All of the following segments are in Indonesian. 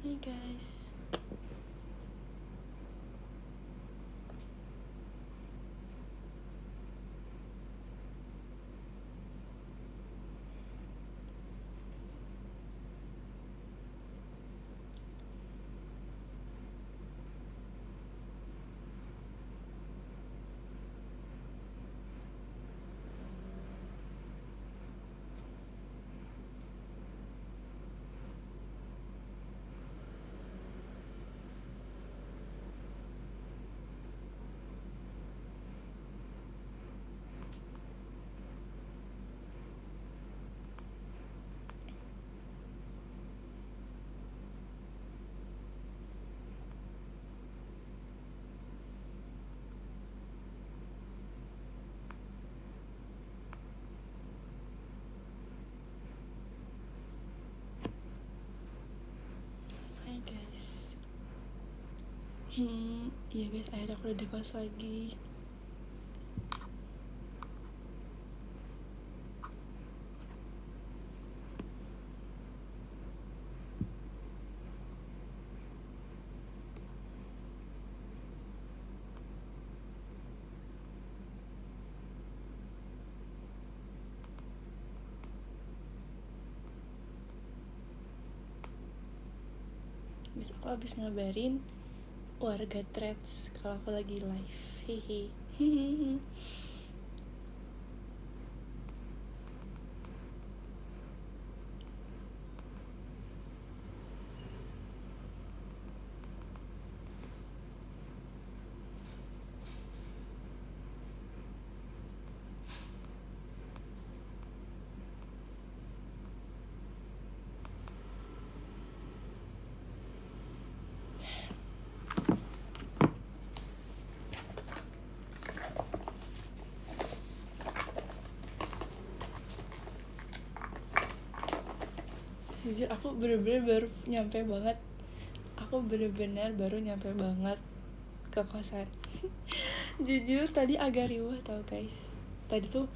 Hai guys. Hai guys. Iya guys, akhirnya aku udah di kelas lagi. Bis aku habis ngabarin warga threads kalau aku lagi live. Hehe. Jujur aku bener-bener baru nyampe banget. Aku bener-bener baru nyampe banget ke kosan. Jujur tadi agak riuh tau guys. Tadi tuh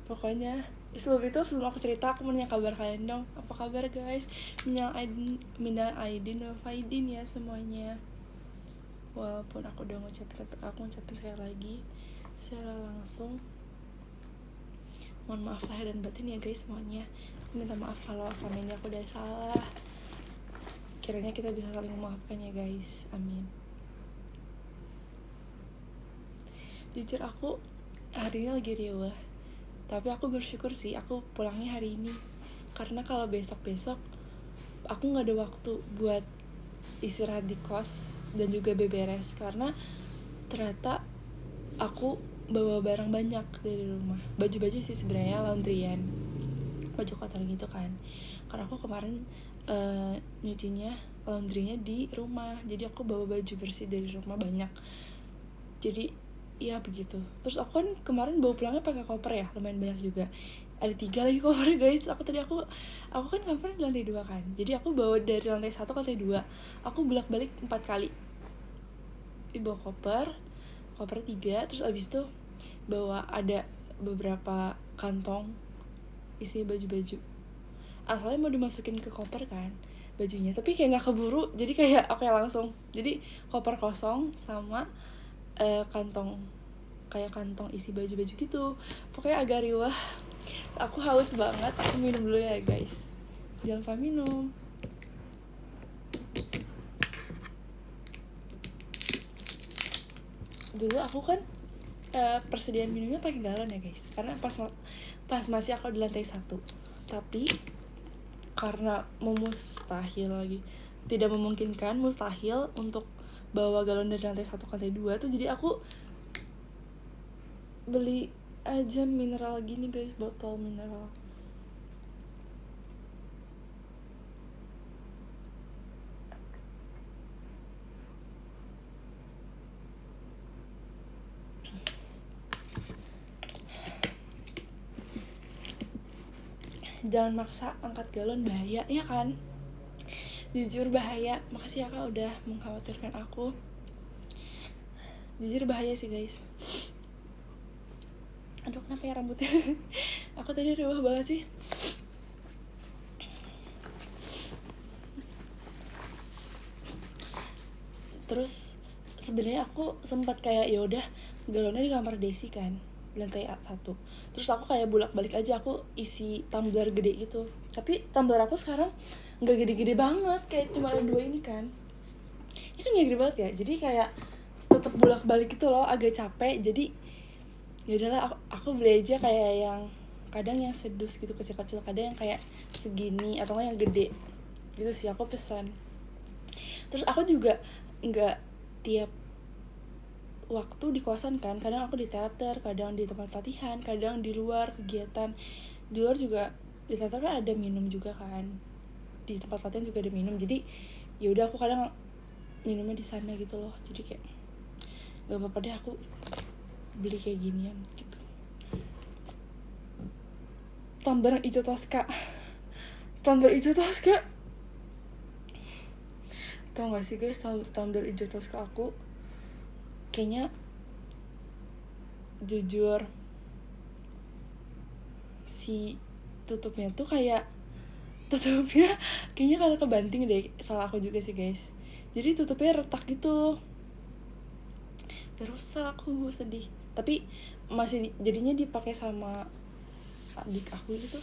pokoknya sebelum aku cerita, aku mau nanya kabar kalian dong. Apa kabar guys? Minal aidin wal faidin ya semuanya. Walaupun aku udah ngucapin sekali lagi secara langsung, mohon maaf lahir dan batin ya guys semuanya. Aku minta maaf kalau sama ini aku udah salah. Kiranya kita bisa saling memaafkan ya guys, amin. Jujur aku hari ini lagi riuh, tapi aku bersyukur sih aku pulangnya hari ini. Karena kalau besok-besok aku gak ada waktu buat istirahat di kos dan juga beberes. Karena ternyata aku bawa barang banyak dari rumah. Baju-baju sih sebenarnya laundryan, baju kotor gitu kan. Karena aku kemarin nyucinya laundrynya di rumah, jadi aku bawa baju bersih dari rumah banyak. Jadi ya begitu. Terus aku kan kemarin bawa pulangnya pakai koper ya, lumayan banyak juga. Ada 3 lagi koper guys. Aku kan kamar di lantai 2 kan. Jadi aku bawa dari lantai 1 ke lantai 2. Aku bolak-balik 4 kali. Bawa koper 3, terus abis itu bawa ada beberapa kantong isi baju-baju. Asalnya mau dimasukin ke koper kan bajunya, tapi kayak nggak keburu, jadi kayak aku langsung, jadi koper kosong sama kantong isi baju-baju gitu. Pokoknya agak riwah. Aku haus banget, aku minum dulu ya guys. Jangan lupa minum. Dulu aku kan persediaan minumnya pakai galon ya guys, karena pas masih aku di lantai 1. Tapi karena tidak memungkinkan, mustahil untuk bawa galon dari lantai 1 ke lantai 2 tuh, jadi aku beli aja mineral gini guys, botol mineral. Jangan maksa angkat galon, bahaya ya kan. Jujur bahaya. Makasih ya kak udah mengkhawatirkan aku. Jujur bahaya sih guys. Aduh kenapa ya rambutnya. Aku tadi riuh banget sih. Terus sebenarnya aku sempat kayak ya udah galonnya di kamar Desi kan, lantai 1. Terus aku kayak bolak-balik aja, aku isi tumbler gede gitu. Tapi tumbler aku sekarang nggak gede-gede banget, kayak cuma ada 2 ini kan. Ini kan nggak gede banget ya, jadi kayak tetap bolak-balik gitu loh, agak capek. Jadi ya udahlah, aku beli aja kayak yang kadang yang sedus gitu, kecil-kecil, kadang yang kayak segini atau yang gede gitu sih aku pesan. Terus aku juga nggak tiap waktu di kosan kan, kadang aku di teater, kadang di tempat latihan, kadang di luar kegiatan. Di luar juga, di teater kan ada minum juga kan, di tempat latihan juga ada minum. Jadi ya udah aku kadang minumnya di sana gitu loh. Jadi kayak gak apa-apa deh aku beli kayak ginian gitu. Tumbler hijau Tosca, tumbler hijau Tosca, tau gak sih guys, tumbler hijau Tosca aku kayaknya jujur si tutupnya tuh kayak tutupnya kayaknya karena kebanting deh, salah aku juga sih guys. Jadi tutupnya retak gitu, terus aku sedih. Tapi masih jadinya dipakai sama adik aku gitu,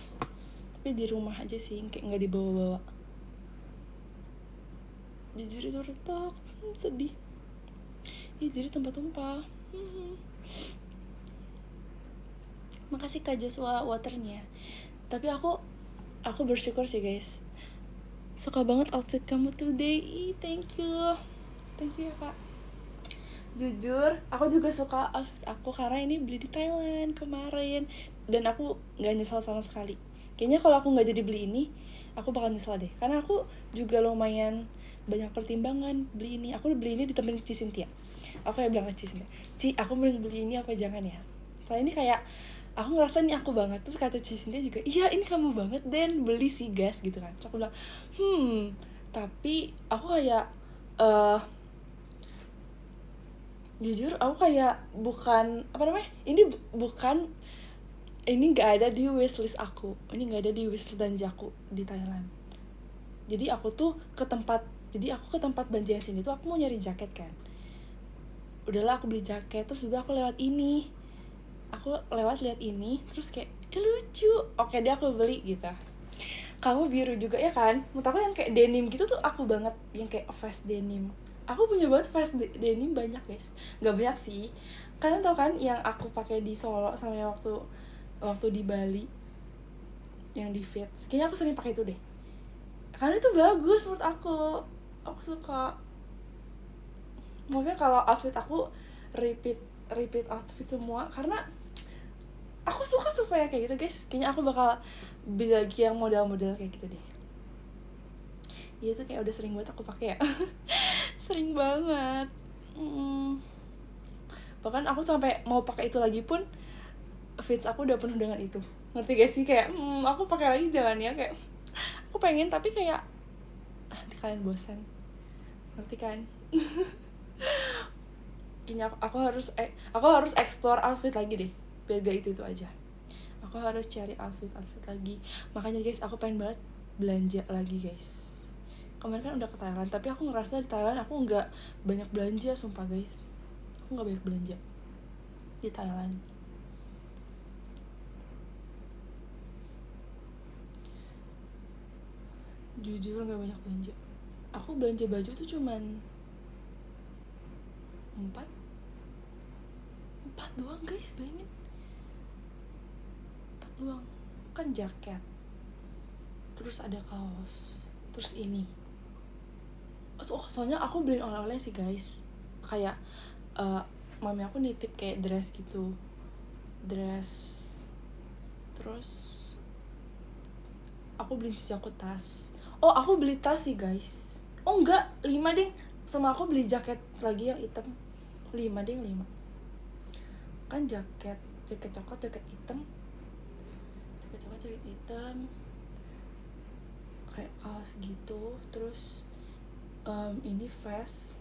tapi di rumah aja sih, kayak nggak dibawa-bawa. Jujur itu retak, sedih. Ih, jadi tumpah-tumpah. Makasih Kak Joshua waternya. Tapi aku bersyukur sih guys, suka banget outfit kamu today. Thank you ya kak. Jujur aku juga suka outfit aku karena ini beli di Thailand kemarin, dan aku nggak nyesal sama sekali. Kayaknya kalau aku nggak jadi beli ini aku bakal nyesal deh, karena aku juga lumayan banyak pertimbangan beli ini. Aku beli ini di temen Ci Cynthia. Aku kayak bilang ke Ci Cynthia, Ci aku mending beli ini apa jangan ya, soalnya ini kayak aku ngerasa ini aku banget. Terus kata Ci Cynthia juga, iya ini kamu banget Dan, beli sih gas gitu kan. Terus aku bilang tapi aku kayak jujur aku kayak bukan apa namanya, ini bukan, ini nggak ada di wishlist aku, ini nggak ada di wishlist belanjaku di Thailand. Jadi aku ke tempat belanja yang sini tuh aku mau nyari jaket kan. Udahlah aku beli jaket, terus juga aku lewat lihat ini terus kayak lucu, oke deh aku beli gitu. Kamu biru juga ya kan, menurut aku yang kayak denim gitu tuh aku banget, yang kayak fast denim. Aku punya banget fast denim banyak guys, nggak banyak sih. Kalian tau kan yang aku pakai di Solo sama yang waktu di Bali yang di Fits, kayaknya aku sering pakai itu deh, karena itu bagus menurut aku suka. Makanya kalau outfit aku repeat outfit semua, karena aku suka supaya kayak gitu guys. Kayaknya aku bakal beli lagi yang model-model kayak gitu deh. Iya tuh kayak udah sering banget aku pakai ya. Sering banget. Bahkan aku sampai mau pakai itu lagi pun fits aku udah penuh dengan itu. Ngerti gak sih, kayak aku pakai lagi jangan ya, kayak aku pengen tapi kayak nanti kalian bosan. Ngerti kan? Kayaknya aku harus explore outfit lagi deh, biar gak itu aja. Aku harus cari outfit lagi. Makanya guys, aku pengen banget belanja lagi guys. Kemarin kan udah ke Thailand, tapi aku ngerasa di Thailand aku nggak banyak belanja, sumpah guys. Aku nggak banyak belanja di Thailand. Jujur nggak banyak belanja. Aku belanja baju tuh cuman 4 doang guys, bayangin. 4 doang. Kan jaket, terus ada kaos, terus ini. Soalnya aku beliin oleh-oleh sih guys. Kayak mami aku nitip kayak dress gitu. Terus aku beliin cincin aku tas. Oh aku beli tas sih guys. Oh enggak, 5 ding. Sama aku beli jaket lagi yang hitam. 5 ding, 5. Kan jaket coklat, jaket hitam, kayak kaos gitu. Terus ini vest,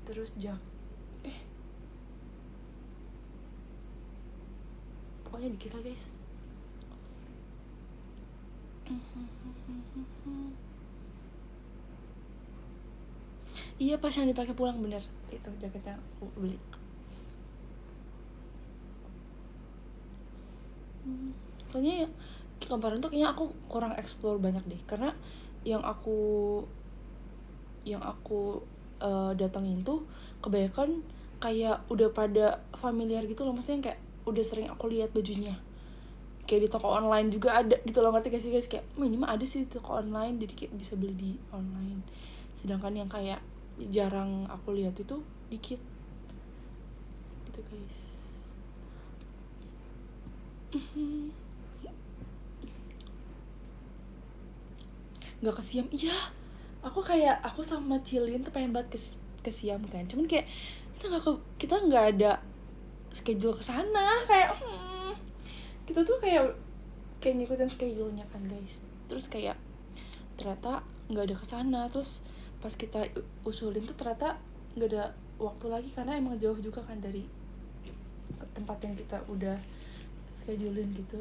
terus pokoknya dikit lah guys. Iya, pas yang dipakai pulang, bener. Itu jaketnya aku beli. Soalnya ya, kemarin tuh kayaknya aku kurang explore banyak deh, karena yang aku datangin tuh kebanyakan kayak udah pada familiar gitu loh, maksudnya kayak udah sering aku lihat bajunya, kayak di toko online juga ada gitu loh, ngerti gak sih guys? Kayak ini mah ada sih di toko online, jadi kayak bisa beli di online. Sedangkan yang kayak jarang aku lihat itu dikit gitu guys. Nggak ke Siam, iya. Aku sama Cilin tuh pengen banget ke Siam kan, cuman kayak kita nggak ada schedule ke sana, kayak kita tuh kayak ngikutin schedule-nya kan guys, terus kayak ternyata nggak ada ke sana. Terus pas kita usulin tuh ternyata nggak ada waktu lagi, karena emang jauh juga kan dari tempat yang kita udah schedulein gitu.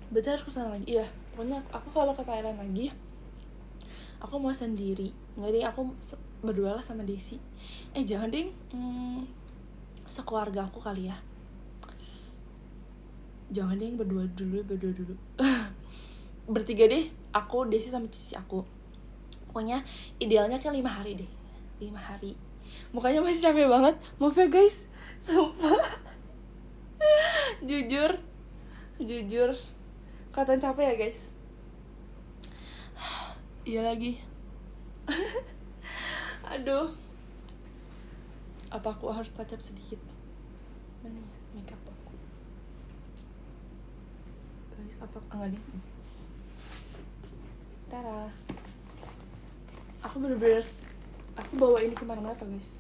Betul, aku kesana lagi. Iya, pokoknya aku kalau ke Thailand lagi, aku mau sendiri. Nggak deh, aku berdua lah sama Desi. Jangan deh, sekeluarga aku kali ya. Jangan deh, berdua dulu. Bertiga deh, aku, Desi sama cici aku. Pokoknya idealnya kan 5 hari deh. 5 hari. Mukanya masih capek banget, maaf ya guys. Sumpah. Jujur kelihatan capek ya guys. Iya lagi. Aduh, apa aku harus touch up sedikit? Mana ya makeup aku guys? Apa enggak nih? Tara, aku bener-bener aku bawa ini kemana-mana tau guys,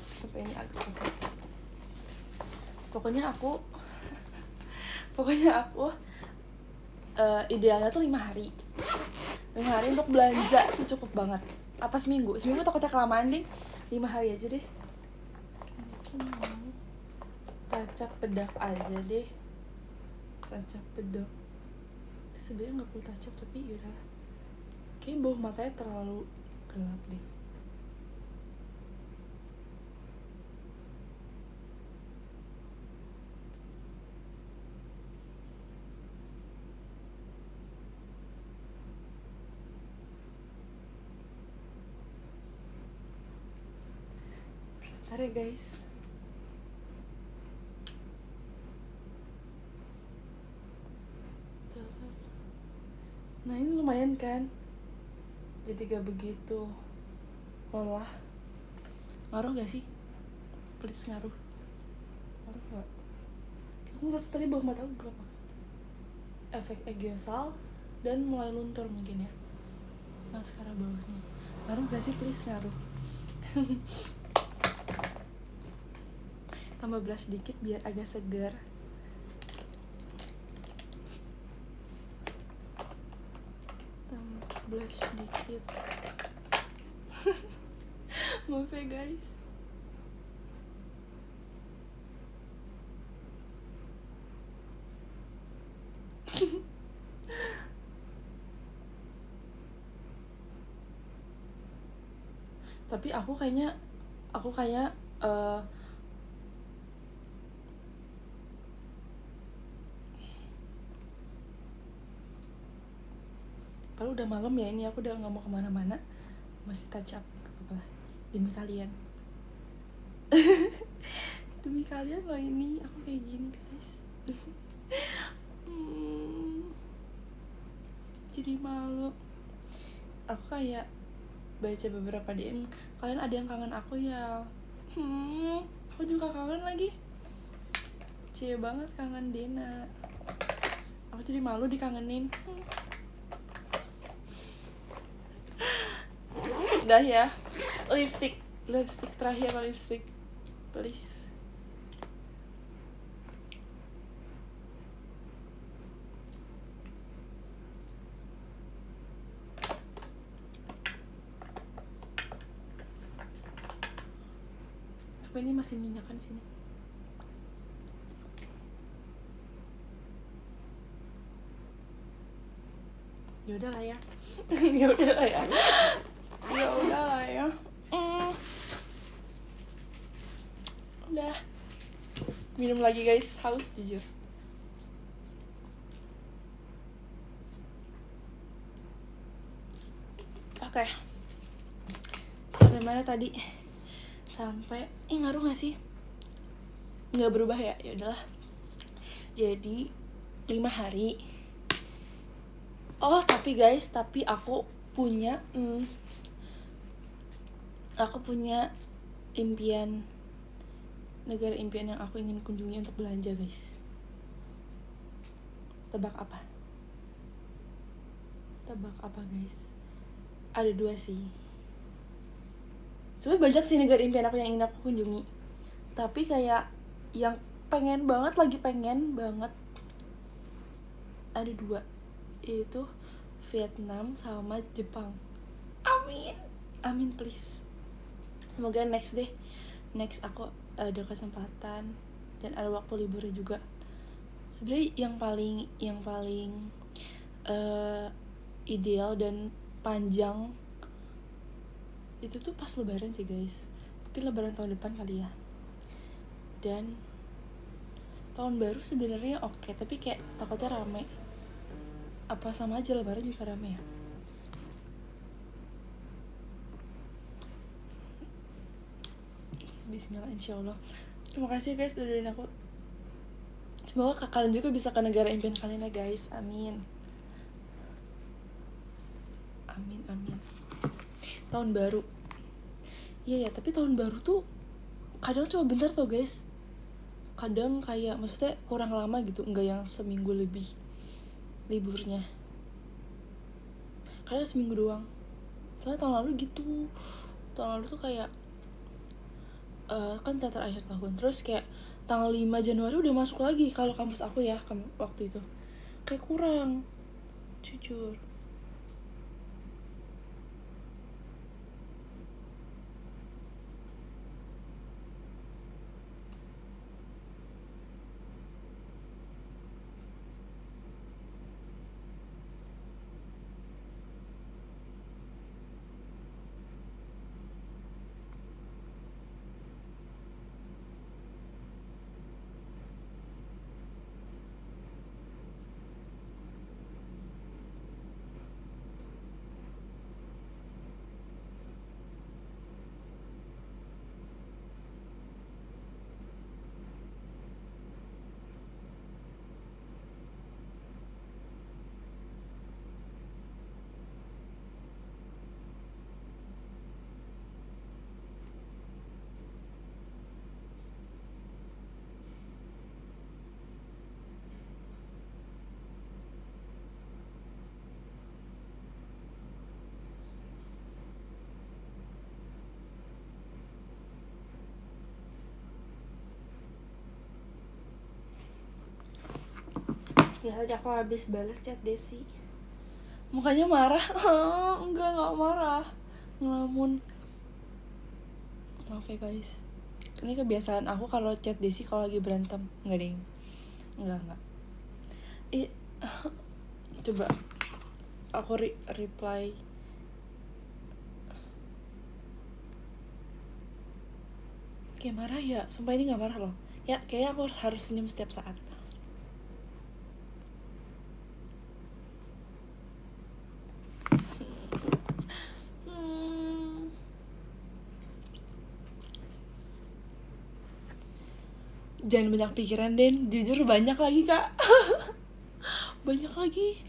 sampai ini agak kotor. Pokoknya aku idealnya tuh 5 hari untuk belanja tuh cukup banget. Apa seminggu takutnya kelamaan deh. 5 hari aja deh. Tacap bedak aja deh. Tacap bedak sebenarnya nggak perlu tacap, tapi yaudah, kayaknya bawah matanya terlalu gelap deh. Sebentar ya guys. Nah ini lumayan kan, jadi gak begitu lelah. Ngaruh gak sih? Please ngaruh gak? Aku ngerasa tadi bawah mata aku gelap banget. Efek agiosal dan mulai luntur mungkin ya maskara bawahnya. Ngaruh gak sih? Please ngaruh. Tambah blush dikit biar agak segar. Blush dikit. Maaf ya guys. Tapi aku kayak kalau udah malam ya, ini aku udah nggak mau kemana-mana, masih touch up kepala demi kalian. Demi kalian loh ini aku kayak gini guys. Jadi malu. Aku kayak baca beberapa DM, kalian ada yang kangen aku ya. Aku juga kangen lagi. Cie banget kangen Dena. Aku jadi malu dikangenin. Udah ya, lipstick terakhir, lipstick please. Sumpah ini masih minyakan sini. Ya udah lah ya. Ya udah lah ya. Ya udah lah ya. Udah. Minum lagi guys, haus jujur. Oke. Sampai mana tadi? Sampai ngaruh gak sih? Nggak berubah ya? Ya udahlah. Jadi 5 hari. Oh, tapi guys, aku punya impian, negara impian yang aku ingin kunjungi untuk belanja guys. Tebak apa? Tebak apa guys? Ada 2 sih. Sebenarnya banyak sih negara impian aku yang ingin aku kunjungi, tapi kayak yang lagi pengen banget ada 2, yaitu Vietnam sama Jepang. Amin please. Semoga next aku ada kesempatan dan ada waktu liburnya juga. Sebenarnya yang paling ideal dan panjang itu tuh pas lebaran sih guys. Mungkin lebaran tahun depan kali ya. Dan tahun baru sebenarnya oke, tapi kayak takutnya rame. Apa sama aja lebaran juga rame ya? Bismillah insyaallah. Terima kasih guys udah dengerin aku. Semoga kalian juga bisa ke negara impian kalian ya guys. Amin. Tahun baru. Iya ya, tapi tahun baru tuh kadang cuma bentar tuh guys. Kadang kayak maksudnya kurang lama gitu, enggak yang seminggu lebih liburnya. Kadang seminggu doang. Soalnya tahun lalu gitu. Tahun lalu tuh kayak kan teater akhir tahun. Terus kayak tanggal 5 Januari udah masuk lagi kalau kampus aku ya waktu itu. Kayak kurang. Jujur. Ya tadi aku habis balas chat Desi. Mukanya marah. Enggak marah. Ngelamun. Maaf ya guys. Ini kebiasaan aku kalau chat Desi kalau lagi berantem. Enggak ding. Enggak. Coba aku reply. Kayak marah ya. Sumpah ini gak marah loh. Ya kayaknya aku harus senyum setiap saat. Jangan banyak pikiran Den. Jujur banyak lagi kak. Banyak lagi.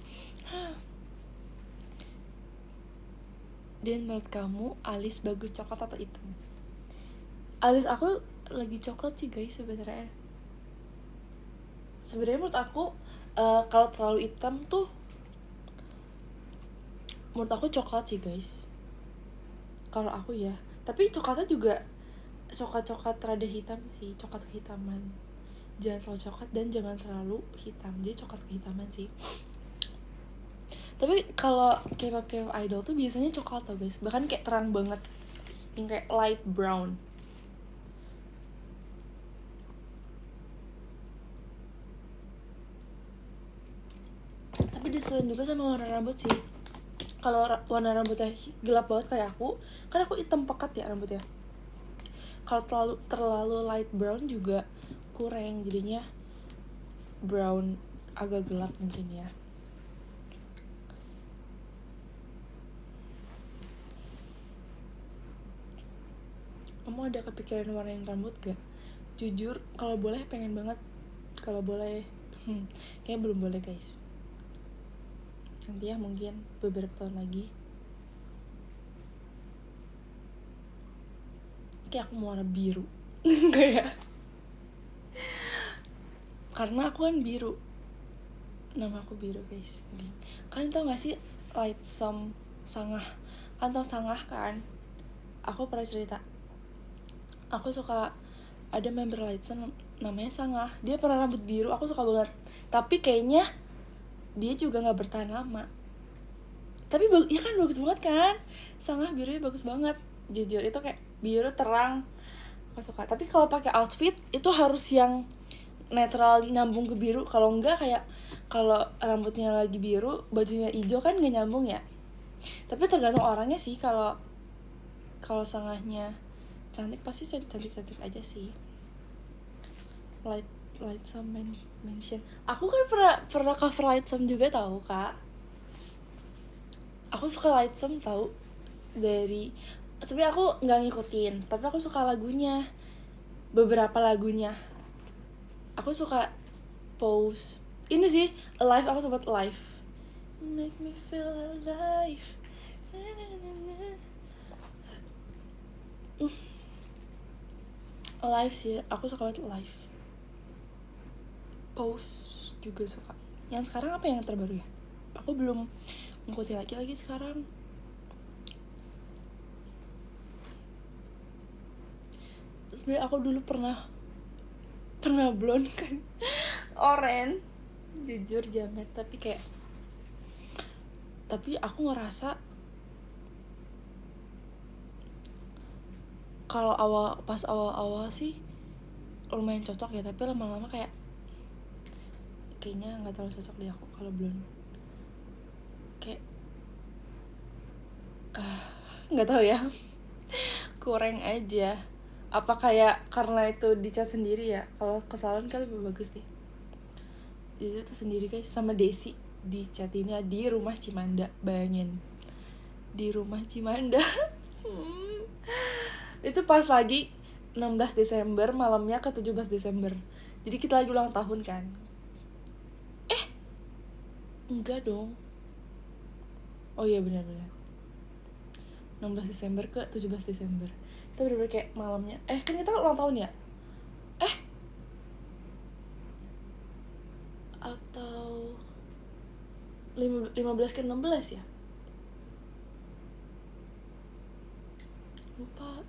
Den, menurut kamu alis bagus coklat atau hitam? Alis aku lagi coklat sih guys sebenarnya. Sebenarnya menurut aku kalau terlalu hitam tuh menurut aku coklat sih guys. Kalau aku ya. Tapi coklatnya juga coklat rada hitam sih, coklat kehitaman. Jangan terlalu coklat dan jangan terlalu hitam. Jadi coklat kehitaman sih. Tapi kalau K-pop idol tuh biasanya coklat tau guys. Bahkan kayak terang banget. Yang kayak light brown. disesuaikan juga sama warna rambut sih. Kalau warna rambutnya gelap banget kayak aku, kan aku hitam pekat ya rambutnya. Kalau terlalu light brown juga kurang, jadinya brown agak gelap mungkin ya. Kamu ada kepikiran warnain rambut gak? Jujur kalau boleh pengen banget. Kalau boleh kayaknya belum boleh guys. Nanti ya mungkin beberapa tahun lagi. Kayak aku mau warna biru. Kayak karena aku kan biru, nama aku biru guys. Kalian tau gak sih Lightsome Sangah? Kan tau Sangah kan? Aku pernah cerita, aku suka ada member Lightsome namanya Sangah. Dia pernah rambut biru, aku suka banget. Tapi kayaknya dia juga gak bertahan lama. Tapi ya kan bagus banget kan? Sangah birunya bagus banget. Jujur itu kayak biru terang, aku suka. Tapi kalau pakai outfit itu harus yang netral nyambung ke biru. Kalau enggak kayak kalau rambutnya lagi biru bajunya hijau kan nggak nyambung ya. Tapi tergantung orangnya sih. Kalau Sangahnya cantik pasti cantik aja sih. Lightsome mention. Aku kan pernah cover Lightsome juga tahu kak. Aku suka Lightsome tahu dari, sebenarnya aku nggak ngikutin, tapi aku suka lagunya, beberapa lagunya. Aku suka post ini sih, Alive, aku sempat Alive. Make me feel alive. Alive sih, aku suka banget Alive. Post juga suka. Yang sekarang apa yang terbaru ya? Aku belum ngikutin lagi sekarang. Sebenarnya aku dulu pernah blonde kan, orange, jujur jamet. Tapi aku ngerasa kalau pas awal sih lumayan cocok ya, tapi lama-lama kayaknya nggak terlalu cocok deh aku kalau blonde. Kayak nggak tahu ya, kurang aja. Apa kayak karena itu dicat sendiri ya? Kalau ke salon kan lebih bagus deh. Jadi itu sendiri guys, sama Desi dicatinnya di rumah Cimanda. Bayangin, di rumah Cimanda. Itu pas lagi 16 Desember malamnya ke 17 Desember. Jadi kita lagi ulang tahun kan. Enggak dong. Oh iya benar 16 Desember ke 17 Desember. Itu bener-bener kayak malamnya. Kan kita ulang tahun ya? Atau 15 ke 16 ya?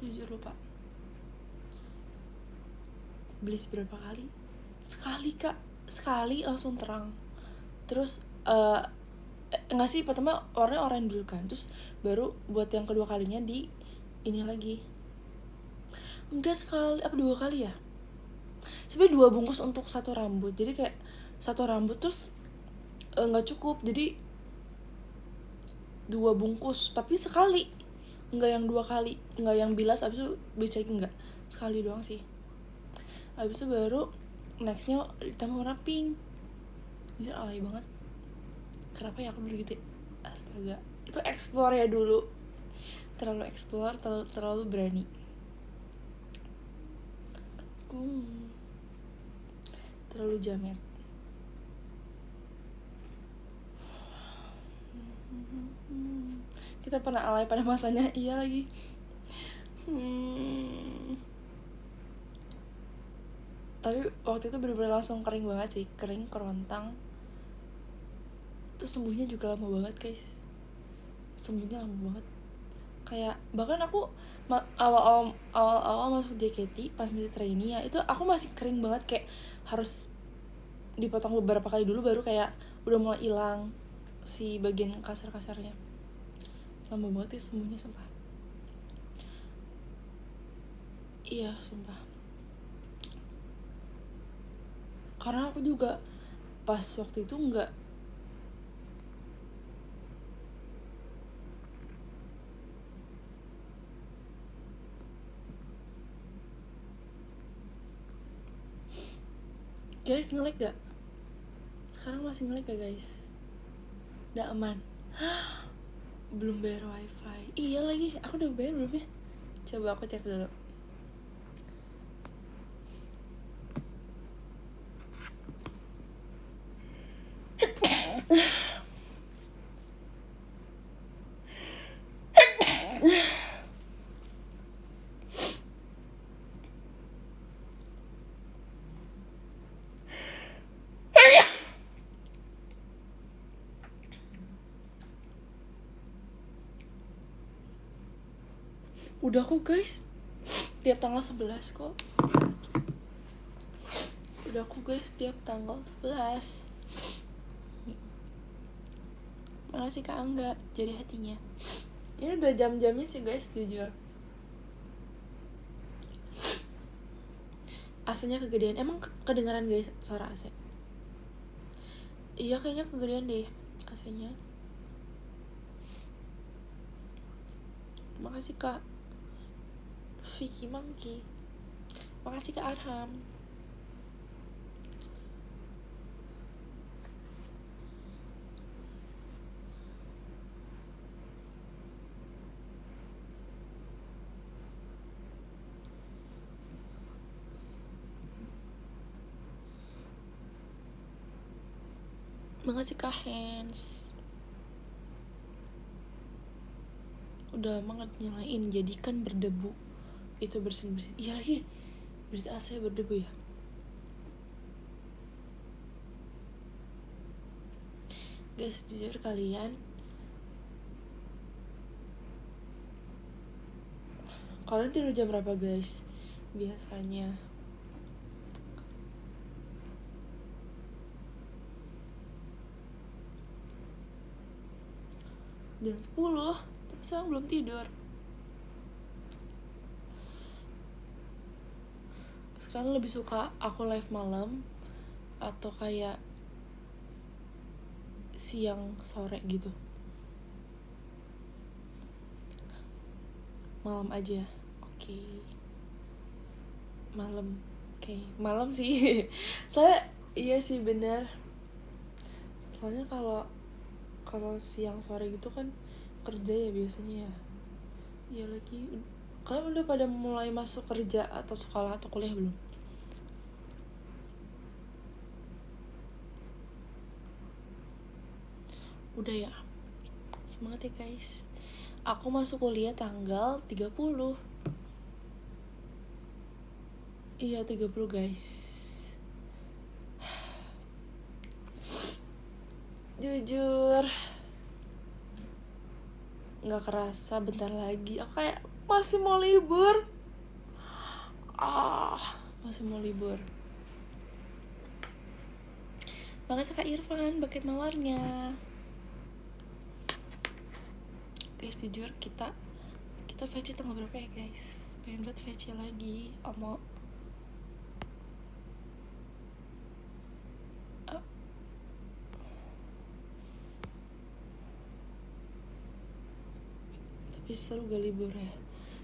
Jujur lupa. Beli berapa kali? Sekali kak, sekali langsung terang. Terus nggak sih, pertama warnanya oranye dulu kan, terus baru buat yang kedua kalinya di ini lagi. Enggak, sekali apa 2 kali ya? Sebenarnya 2 bungkus untuk 1 rambut. Jadi kayak 1 rambut terus nggak cukup, jadi 2 bungkus tapi sekali, nggak yang 2 kali, nggak yang bilas abis itu becek, enggak, sekali doang sih. Abis itu baru nextnya ditambah warna pink. Jujur alay banget, kenapa ya aku dulu gitu. Astaga, itu explore ya dulu, terlalu explore, terlalu berani. Terlalu jamet. Kita pernah alay pada masanya, iya lagi. Tapi waktu itu bener-bener langsung kering banget sih, kering kerontang. Terus sembuhnya juga lama banget guys, sembuhnya lama banget. Kayak bahkan aku awal masuk JKT pas masih trainee ya, itu aku masih kering banget, kayak harus dipotong beberapa kali dulu baru kayak udah mulai hilang si bagian kasar-kasarnya. Lama banget ya sembuhnya, sumpah. Iya sumpah, karena aku juga pas waktu itu Guys, nge-lag gak? Sekarang masih nge-lag gak guys? Udah aman. Belum bayar wifi. Iya lagi, aku udah bayar belum ya? Coba aku cek dulu. Udah kok guys, tiap tanggal 11 kok. Udah aku guys, tiap tanggal 11. Makasih Kak Angga, jadi hatinya. Ini udah jam-jamnya sih guys, jujur. AC-nya kegedean, emang kedengaran guys suara AC? Iya kayaknya kegedean deh AC-nya. Makasih Kak Vicky Monkey. Makasih Kak Arham. Makasih Kak Hans. Udah lama gak nyalain, jadi kan berdebu. Itu bersin-bersin. Iya lagi, berarti AC berdebu ya. Guys, jujur kalian tidur jam berapa guys? Biasanya jam 10, tapi sekarang belum tidur. Sekarang lebih suka aku live malam atau kayak siang sore gitu. Malam aja. Oke. Malam. Oke, malam sih. Soalnya iya sih bener. Soalnya kalau siang sore gitu kan kerja ya biasanya ya. Iya lagi. Kalian udah pada mulai masuk kerja atau sekolah atau kuliah belum? Udah ya. Semangat ya guys. Aku masuk kuliah tanggal 30. Iya 30 guys. Jujur gak kerasa bentar lagi aku kayak masih mau libur. Masih mau libur. Makasih Kak Irfan bucket mawarnya. Guys jujur kita VC tanggal berapa ya guys? Pengen buat VC lagi sama tapi seru gak libur ya?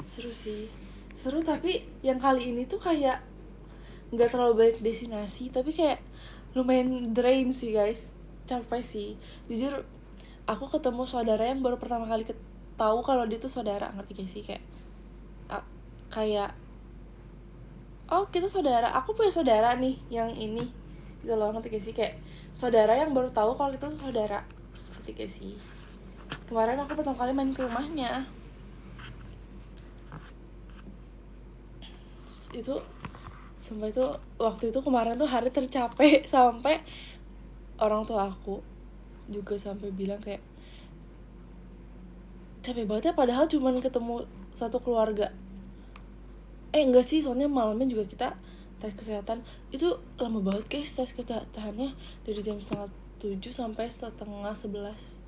Seru sih, seru, tapi yang kali ini tuh kayak gak terlalu banyak destinasi, tapi kayak lumayan drain sih guys. Capek sih jujur. Aku ketemu saudara yang baru pertama kali tahu kalau dia tuh saudara, ngerti gak sih? Kayak oh kita saudara, aku punya saudara nih yang ini gitu loh, ngerti gak sih? Kayak saudara yang baru tahu kalau kita tuh saudara, ngerti gak sih? Kemarin aku pertama kali main ke rumahnya, terus itu sampai itu waktu itu kemarin tuh hari tercapek sampai orang tua aku juga sampai bilang kayak capek banget ya, padahal cuman ketemu satu keluarga. Enggak sih, soalnya malamnya juga kita tes kesehatan. Itu lama banget guys tes kesehatannya, dari jam 9:30 sampai 10:30.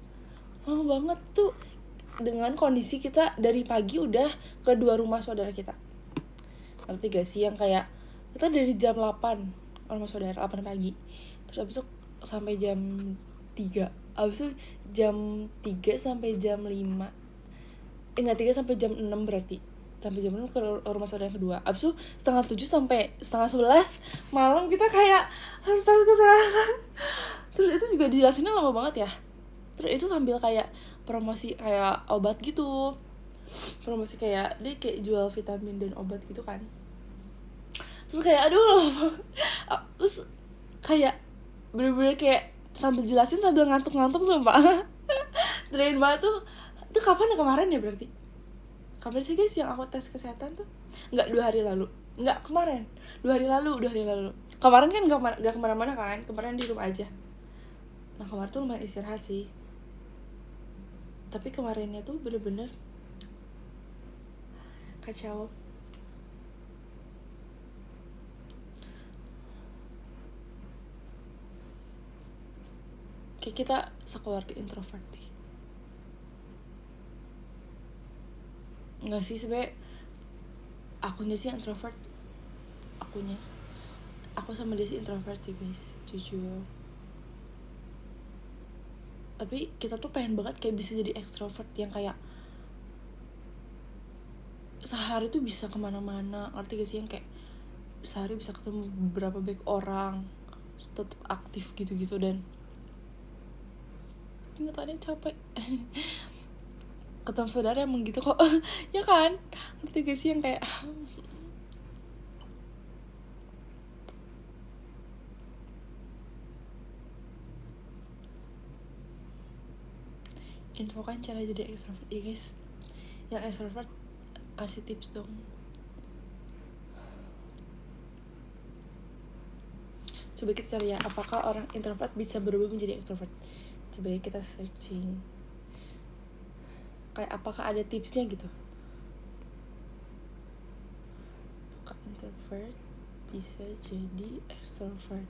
Lama banget tuh, dengan kondisi kita dari pagi udah ke 2 rumah saudara kita. Ngerti gak sih? Yang kayak kita dari jam 8 rumah saudara, 8 pagi, terus abis itu sampai jam 3, abis itu jam 3 sampai jam 5, 3 sampai jam 6 berarti. sampai jam 6 ke rumah saudara yang kedua. Abis itu 7:30 sampai 10:30 malam kita kayak harus tes kesehatan. Terus itu juga dijelasinnya lama banget ya. Terus itu sambil kayak promosi kayak obat gitu, promosi kayak dia kayak jual vitamin dan obat gitu kan. Terus kayak aduh lama banget. Terus kayak bener-bener kayak sambil jelasin sambil ngantuk-ngantuk sumpah. Drain banget tuh. Itu kapan ya, kemarin ya berarti? Kapan sih guys yang aku tes kesehatan tuh? Nggak 2 hari lalu. Nggak kemarin. 2 hari lalu. Kemarin kan nggak kemana-mana kan. Kemarin di rumah aja. Nah kemarin tuh lumayan istirahat sih. Tapi kemarinnya tuh bener-bener kacau. Kayak kita sekeluarga introvert sih. Enggak sih sebenernya, akunya sih introvert. Aku sama dia sih introvert sih guys, jujur. Tapi kita tuh pengen banget kayak bisa jadi extrovert yang kayak sehari tuh bisa kemana-mana, ngerti gak sih, yang kayak sehari bisa ketemu beberapa banyak orang, tetap aktif gitu-gitu. Dan kenyataannya capek. Ketemu saudara emang gitu kok. Ya kan, ngerti gak sih yang kayak info kan cara jadi extrovert ya guys. Yang extrovert kasih tips dong. Coba kita cari ya, apakah orang introvert bisa berubah menjadi extrovert. Coba ya kita searching. Kayak apakah ada tipsnya gitu. Apakah introvert bisa jadi extrovert?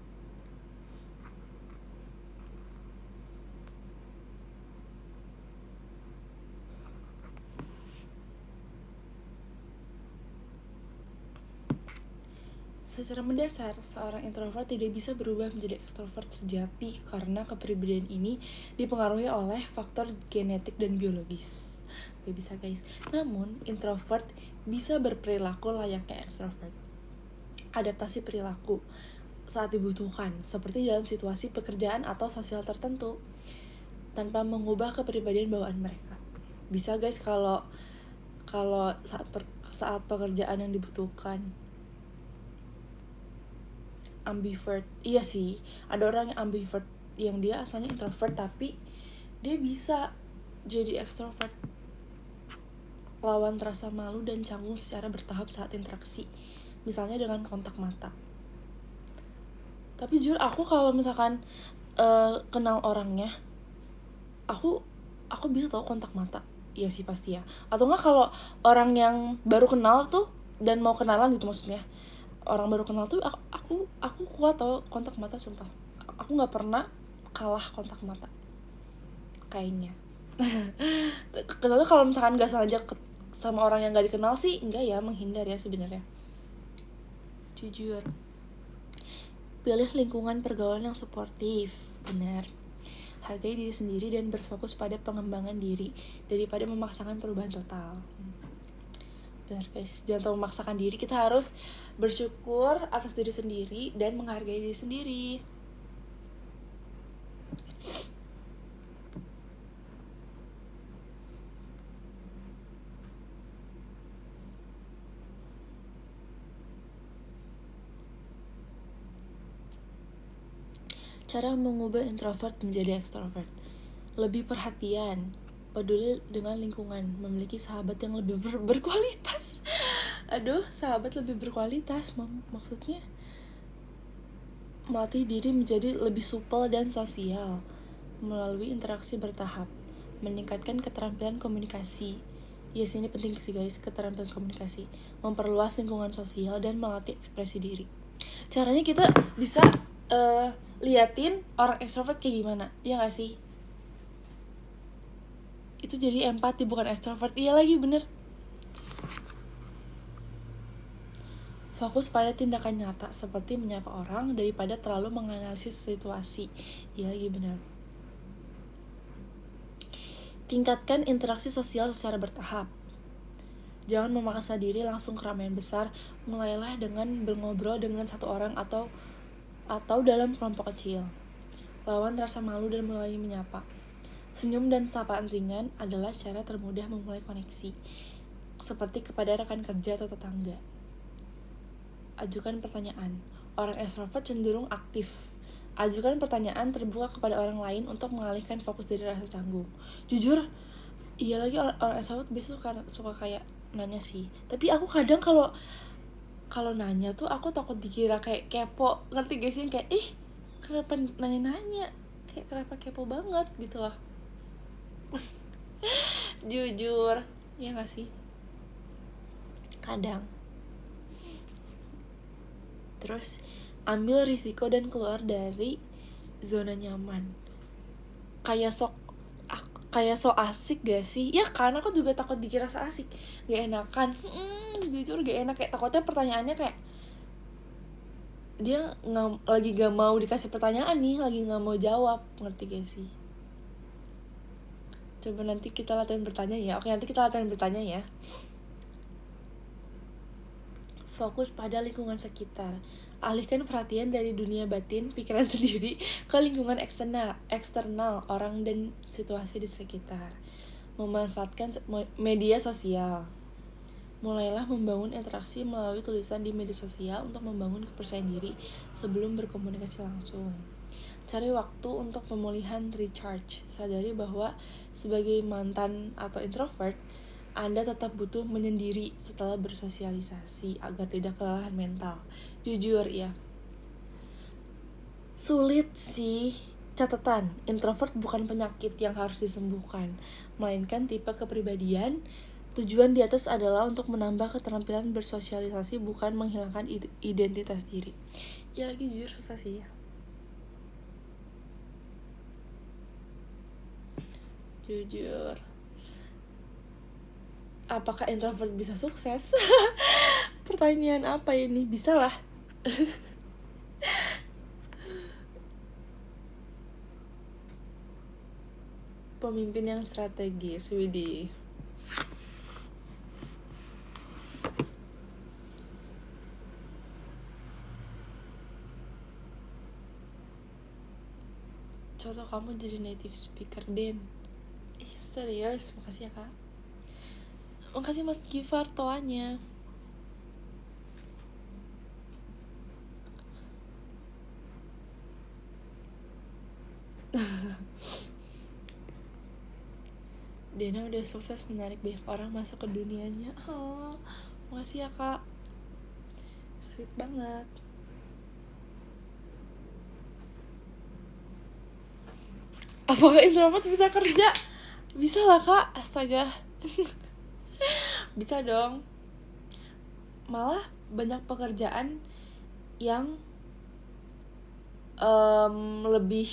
Secara mendasar, seorang introvert tidak bisa berubah menjadi ekstrovert sejati karena kepribadian ini dipengaruhi oleh faktor genetik dan biologis. Gak bisa guys. Namun, introvert bisa berperilaku layaknya ekstrovert. Adaptasi perilaku saat dibutuhkan, seperti dalam situasi pekerjaan atau sosial tertentu, tanpa mengubah kepribadian bawaan mereka. Bisa guys kalau saat pekerjaan yang dibutuhkan. Ambivert, iya sih, ada orang yang ambivert yang dia asalnya introvert tapi dia bisa jadi extrovert. Lawan rasa malu dan canggung secara bertahap saat interaksi, misalnya dengan kontak mata. Tapi jujur aku kalau misalkan kenal orangnya, aku bisa tahu kontak mata. Iya sih pasti ya. Atau enggak kalau orang yang baru kenal tuh dan mau kenalan gitu, maksudnya orang baru kenal tuh aku kuat tau kontak mata, sumpah. Aku nggak pernah kalah kontak mata kayaknya. Kecuali kalau misalkan nggak sengaja sama orang yang nggak dikenal sih enggak ya, menghindar ya sebenarnya, jujur. Pilih lingkungan pergaulan yang suportif, benar. Hargai diri sendiri dan berfokus pada pengembangan diri daripada memaksakan perubahan total. Benar guys, jangan terlalu memaksakan diri. Kita harus bersyukur atas diri sendiri dan menghargai diri sendiri. Cara mengubah introvert menjadi extrovert: lebih perhatian, peduli dengan lingkungan, memiliki sahabat yang lebih berkualitas. Aduh, sahabat lebih berkualitas maksudnya melatih diri menjadi lebih supel dan sosial melalui interaksi bertahap, meningkatkan keterampilan komunikasi. Yes, ini penting sih guys, keterampilan komunikasi, memperluas lingkungan sosial dan melatih ekspresi diri. Caranya kita bisa liatin orang extrovert kayak gimana, ya gak sih? Itu jadi empati, bukan extrovert. Iya lagi, bener. Fokus pada tindakan nyata seperti menyapa orang daripada terlalu menganalisis situasi. Iya lagi, benar. Tingkatkan interaksi sosial secara bertahap. Jangan memaksa diri langsung ke keramaian besar. Mulailah dengan berngobrol dengan satu orang atau dalam kelompok kecil. Lawan rasa malu dan mulai menyapa. Senyum dan sapaan ringan adalah cara termudah memulai koneksi, seperti kepada rekan kerja atau tetangga. Ajukan pertanyaan. Orang ekstrovert cenderung aktif. Ajukan pertanyaan terbuka kepada orang lain untuk mengalihkan fokus dari rasa canggung. Jujur, iya lagi orang ekstrovert biasanya suka kayak nanya sih. Tapi aku kadang kalau nanya tuh aku takut dikira kayak kepo. Ngerti gak sih? Kayak kenapa nanya-nanya? Kayak kenapa kepo banget gitu loh. Jujur, ya gak sih? Kadang. Terus ambil risiko dan keluar dari zona nyaman. Kayak so asik gak sih? Ya kan, aku juga takut dikira so asik. Gak enakan. Jujur gak enak. Kayak takutnya pertanyaannya kayak dia lagi gak mau dikasih pertanyaan nih, lagi gak mau jawab. Ngerti gak sih? Coba nanti kita latihan bertanya ya. Oke, nanti kita latihan bertanya ya. Fokus pada lingkungan sekitar. Alihkan perhatian dari dunia batin, pikiran sendiri ke lingkungan eksternal, orang dan situasi di sekitar. Memanfaatkan media sosial. Mulailah membangun interaksi melalui tulisan di media sosial untuk membangun kepercayaan diri sebelum berkomunikasi langsung. Cari waktu untuk pemulihan recharge. Sadari bahwa sebagai mantan atau introvert, Anda tetap butuh menyendiri setelah bersosialisasi agar tidak kelelahan mental. Jujur ya, sulit sih. Catatan, introvert bukan penyakit yang harus disembuhkan, melainkan tipe kepribadian. Tujuan di atas adalah untuk menambah keterampilan bersosialisasi, bukan menghilangkan identitas diri. Ya lagi jujur susah sih ya. Jujur, apakah introvert bisa sukses? Pertanyaan apa ini? Bisa lah. Pemimpin yang strategis, widih. Contoh kamu jadi native speaker, Den. Serius, makasih ya kak. Makasih Mas Gifar toanya. Dena udah sukses menarik banyak orang masuk ke dunianya. Oh, makasih ya kak. Sweet banget. Apakah introvert bisa kerja? Bisa lah kak, astaga. Bisa dong. Malah banyak pekerjaan yang lebih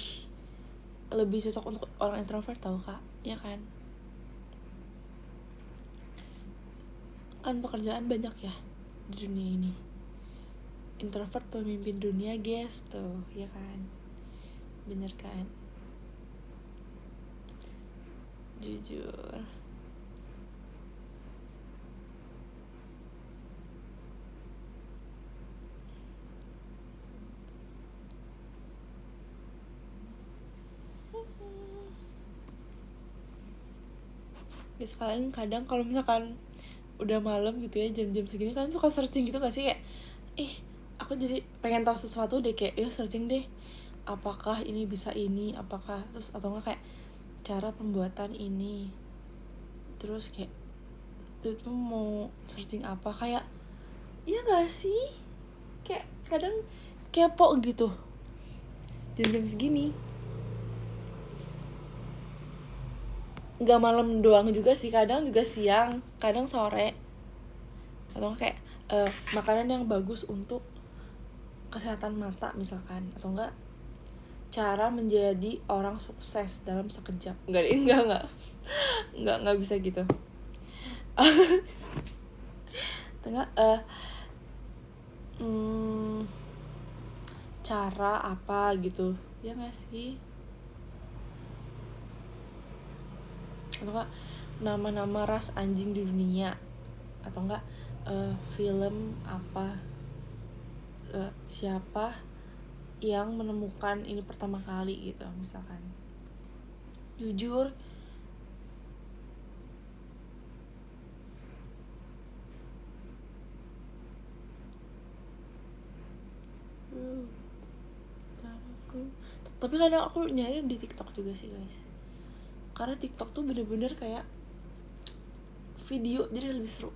cocok untuk orang introvert tau kak, ya kan? Kan pekerjaan banyak ya di dunia ini. Introvert pemimpin dunia guys tuh, ya kan? Bener kan? Jujur. Ya sekalian kadang kalau misalkan udah malam gitu ya, jam-jam segini kan suka searching gitu gak sih, kayak aku jadi pengen tahu sesuatu deh, kayak searching deh apakah ini bisa ini, apakah terus atau enggak kayak cara pembuatan ini, terus kayak tuh mau searching apa, kayak iya gak sih, kayak kadang kepo gitu jam-jam segini. Nggak malam doang juga sih, kadang juga siang, kadang sore, atau kayak makanan yang bagus untuk kesehatan mata misalkan, atau enggak cara menjadi orang sukses dalam sekejap. Enggak bisa gitu. Tengah cara apa gitu, ya nggak sih? Atau enggak nama-nama ras anjing di dunia, atau enggak film apa, siapa yang menemukan ini pertama kali gitu misalkan. Jujur tapi kadang aku nyari di TikTok juga sih guys, karena TikTok tuh bener-bener kayak video jadi lebih seru.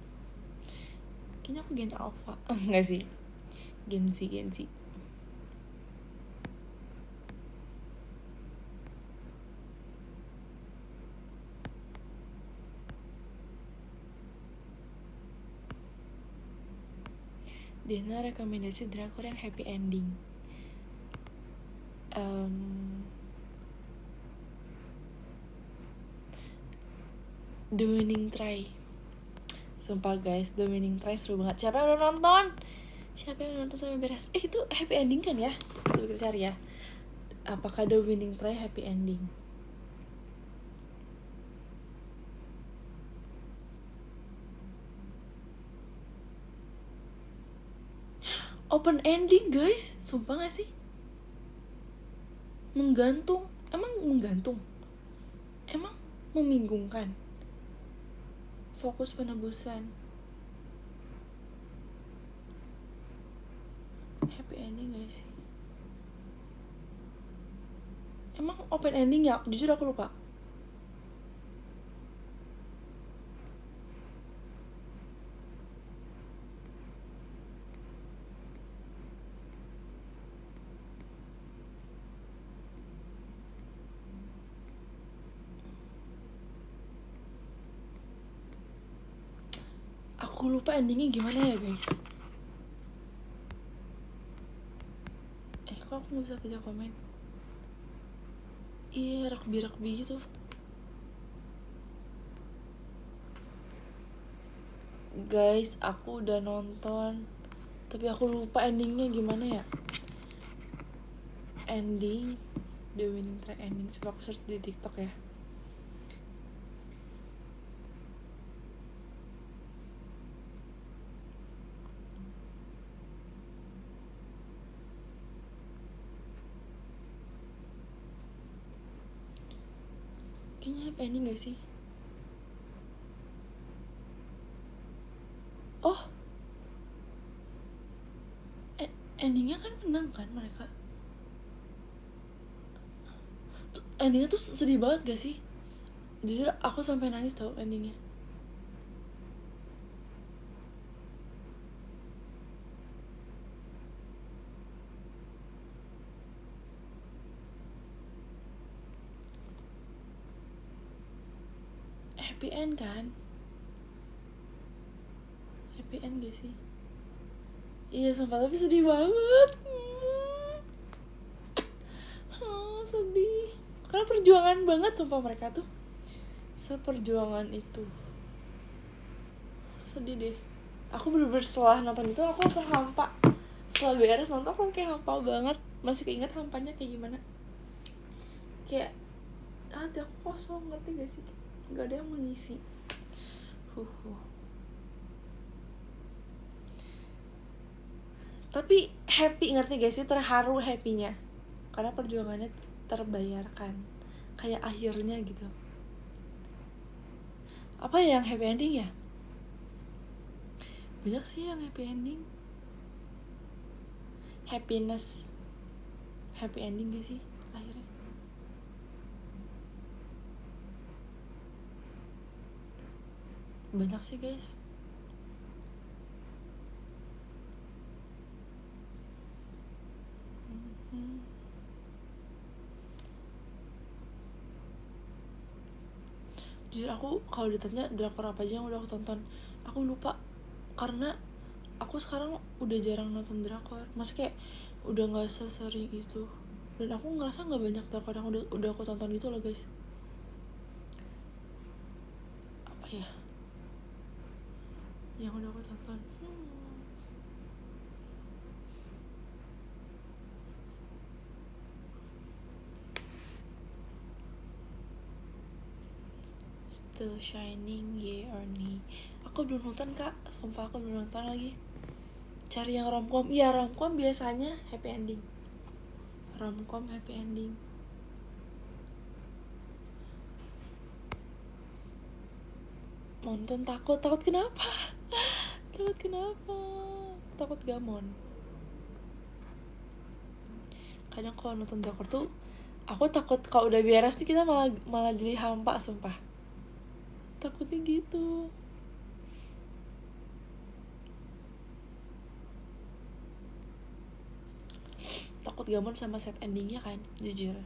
Kayaknya aku Gen Alpha enggak sih, Gen Z. Dena rekomendasi drakor yang happy ending. The Winning Try. Sumpah guys, The Winning Try seru banget. Siapa yang udah nonton? Sampai beres? Itu happy ending kan ya? Coba kita cari ya. Apakah The Winning Try happy ending? Open ending guys, sumpah gak sih? Menggantung? Emang membingungkan? Fokus penebusan. Happy ending gak sih? Emang open ending ya? Jujur aku lupa. Aku lupa endingnya gimana ya guys. Kok aku gak bisa baca komen? Iya, rakbi gitu. Guys, aku udah nonton, tapi aku lupa endingnya gimana ya. Ending The Winning Try ending. Coba aku search di TikTok ya. Kayaknya happy ending gak sih? Oh, endingnya kan menang kan mereka. Endingnya tuh sedih banget gak sih? Jujur aku sampai nangis tau endingnya. Happy end kan? Happy end gak sih? Iya sumpah, tapi sedih banget. Sedih. Karena perjuangan banget sumpah mereka tuh. Seperjuangan itu. Sedih deh. Aku bener-bener setelah nonton itu aku langsung hampa. Setelah beres nonton aku kayak hampa banget. Masih keinget hampanya kayak gimana. Kayak hati aku kosong, ngerti gak sih? Gak ada yang mengisi. Tapi happy, ngerti gak sih? Terharu happy-nya karena perjuangannya terbayarkan. Kayak akhirnya gitu. Apa yang happy ending ya? Banyak sih yang happy ending. Happiness happy ending gak sih akhirnya? Banyak sih guys. Jujur aku kalau ditanya drakor apa aja yang udah aku tonton, aku lupa. Karena aku sekarang udah jarang nonton drakor. Maksudnya kayak udah gak sesering itu. Dan aku ngerasa gak banyak drakor yang udah aku tonton gitu loh guys. Apa ya yang udah aku tonton? Still Shining, Ye or Nay. Aku belum nonton kak, sumpah aku belum nonton lagi. Cari yang romcom. Iya romcom biasanya happy ending. Romcom happy ending. Nonton takut kenapa? Takut kenapa? Takut gamon. Kadang kalau nonton drakor tuh aku takut kalau udah beres nih kita malah jadi hampa, sumpah. Takutnya gitu. Takut gamon sama set endingnya kan, jujur.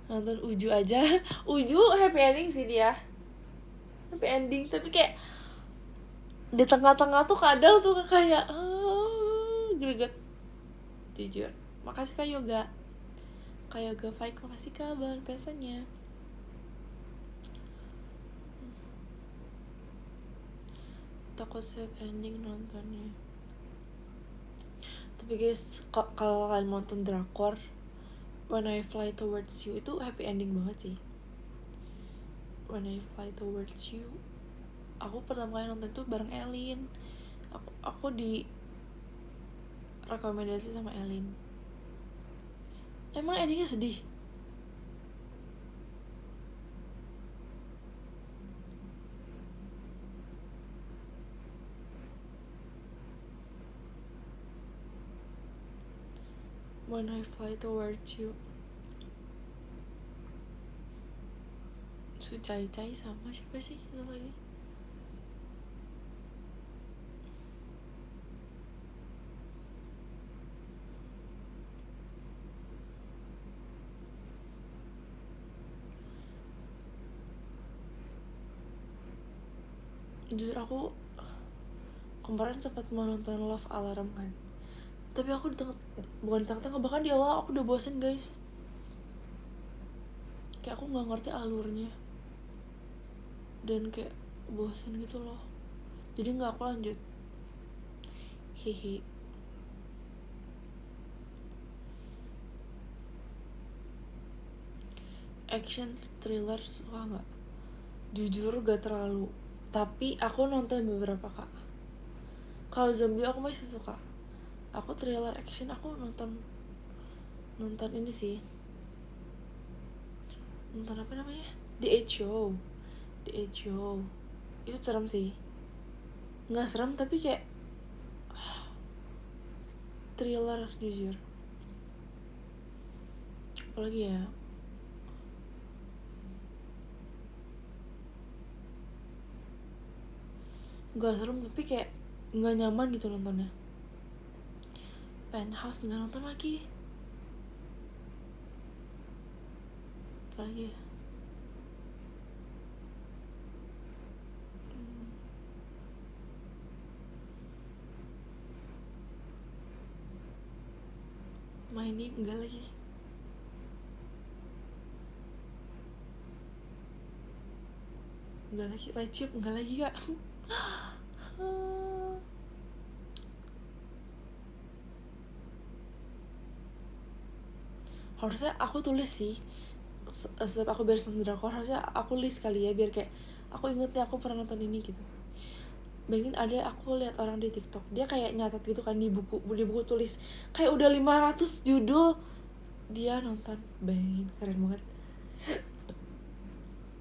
Nonton Uju aja. Uju happy ending sih dia. Happy ending tapi kayak di tengah-tengah tuh kadang suka kayak greget. Jujur. Makasih Kak Yoga. Kak Yoga Faik, makasih Kak bahan pesannya. Takut set ending nontonnya. Tapi guys, kalau kalian nonton drakor When I Fly Towards You itu happy ending banget sih. When I Fly Towards You, aku pertama kali nonton tuh bareng Elin. Aku di rekomendasi sama Elin. Emang endingnya sedih? When I Fly Towards You. Sucai sama siapa sih itu lagi? Jujur aku kemarin sempat mau nonton Love Alarm kan, tapi aku bukan di tengah-tengah, bahkan di awal aku udah bosen guys. Kayak aku nggak ngerti alurnya dan kayak bosen gitu loh, jadi nggak aku lanjut. Hihi. Action thriller suka nggak? Jujur gak terlalu, tapi aku nonton beberapa kak. Kalau zombie aku masih suka. Aku thriller action aku nonton ini sih. Nonton apa namanya? The Eight Show. Itu serem sih. Nggak serem tapi kayak thriller jujur. Apalagi ya? Nggak serem tapi kayak nggak nyaman gitu nontonnya. Penthouse nggak nonton lagi. Apalagi ya? My Name enggak lagi. Lecip enggak lagi kak. Harusnya aku tulis sih setiap aku beres nonton drakor, harusnya aku list kali ya biar kayak aku ingetnya aku pernah nonton ini gitu. Bayangin ada aku lihat orang di TikTok dia kayak nyatet gitu kan di buku tulis kayak udah 500 judul dia nonton. Bayangin,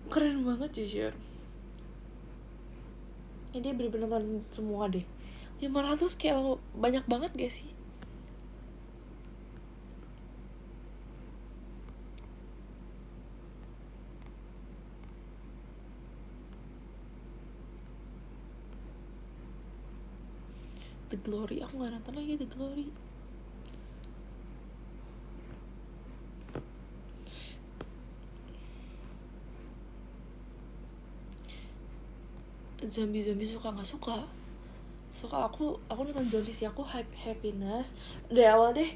keren banget jujur. Ya dia bener-bener nonton semua deh. 500 kayak banyak banget gak sih? The Glory, aku gak nonton lagi The Glory. Zombie suka nggak suka? Aku nonton zombie sih. Aku Happiness dari awal deh.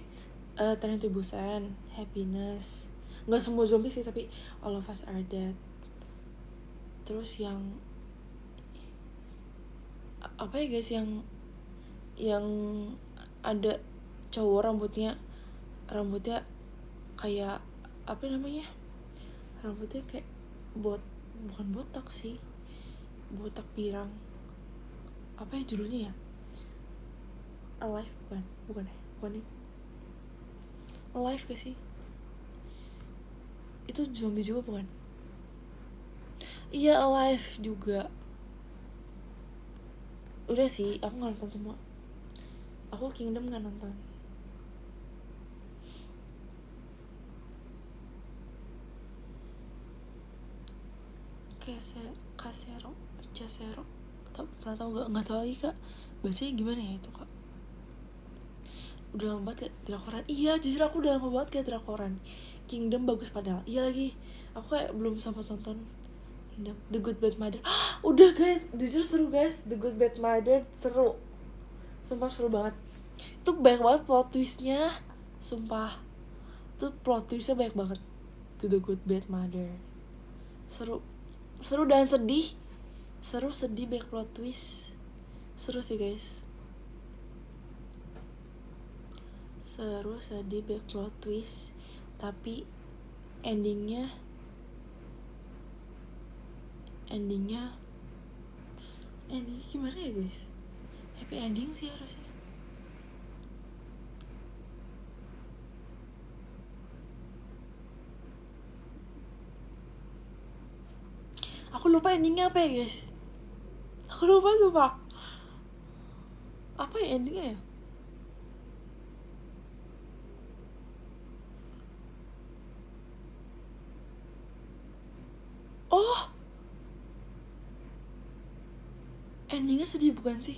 Train to Busan, Happiness. Nggak semua zombie sih tapi All of Us Are Dead. Terus yang apa ya guys, yang ada cowok rambutnya kayak apa namanya, rambutnya kayak bukan botak sih, botak pirang. Apa ya judulnya ya? Alive bukan nih. Alive gak sih? Itu zombie juga bukan? Iya Alive juga. Udah sih, aku gak nonton semua. Aku Kingdom gak nonton. Casero pernah tau nggak tahu lagi kak bahasanya gimana ya itu kak. Udah lama banget kayak drakoran. Iya jujur aku udah lama banget kayak drakoran. Kingdom bagus padahal. Iya lagi aku kayak belum sempat nonton Kingdom. The Good Bad Mother. Udah guys, jujur seru guys. The Good Bad Mother seru, sumpah seru banget. Itu banyak banget plot twistnya, sumpah. Itu plot twistnya banyak banget. To The Good Bad Mother seru dan sedih. Seru, sedih, banyak plot twist. Seru sih guys. Seru, sedih, banyak plot twist. Tapi endingnya gimana ya guys? Happy ending sih harusnya. Aku lupa endingnya apa ya guys. Aku lupa sumpah. Apa ya endingnya ya? Oh, endingnya sedih bukan sih?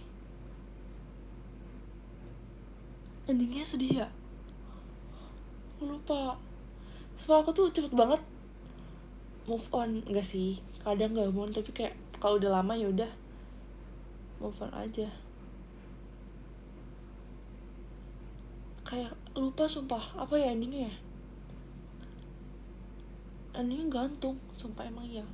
Endingnya sedih ya? Aku lupa. Sumpah aku tuh cepet banget move on. Enggak sih, kadang gak move on, tapi kayak kalau udah lama ya udah move on aja. Kayak lupa sumpah apa ya endingnya ya. Endingnya gantung sumpah, emang iya.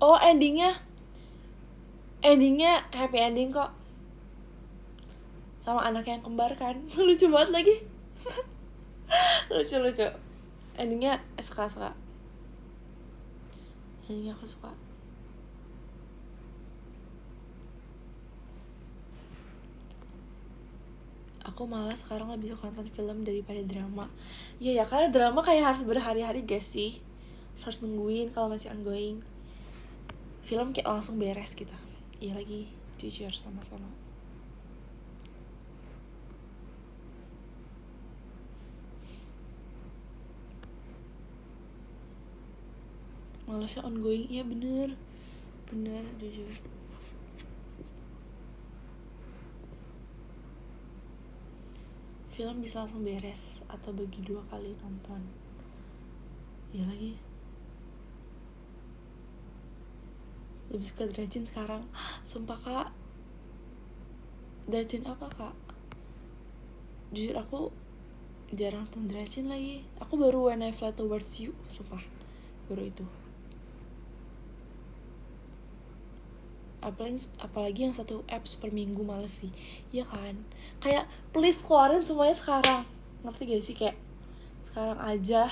Oh endingnya happy ending kok, sama anak yang kembar kan. Lucu banget lagi. lucu endingnya suka endingnya aku suka. Aku malas sekarang lebih suka nonton film daripada drama. Iya ya, karena drama kayak harus berhari-hari guys sih, harus nungguin kalau masih ongoing. Film kayak langsung beres gitu. Iya lagi, jujur sama-sama. Malasnya ongoing, iya bener jujur. Film bisa langsung beres atau bagi 2 kali nonton. Iya lagi. Lebih suka Drajin sekarang. Sumpah kak, Drajin apa kak? Jujur aku jarang nonton Drajin lagi. Aku baru When I Fly Towards You, sumpah baru itu. Apalagi yang 1 apps per minggu, males sih. Iya kan, kayak please keluarin semuanya sekarang, ngerti gak sih, kayak sekarang aja.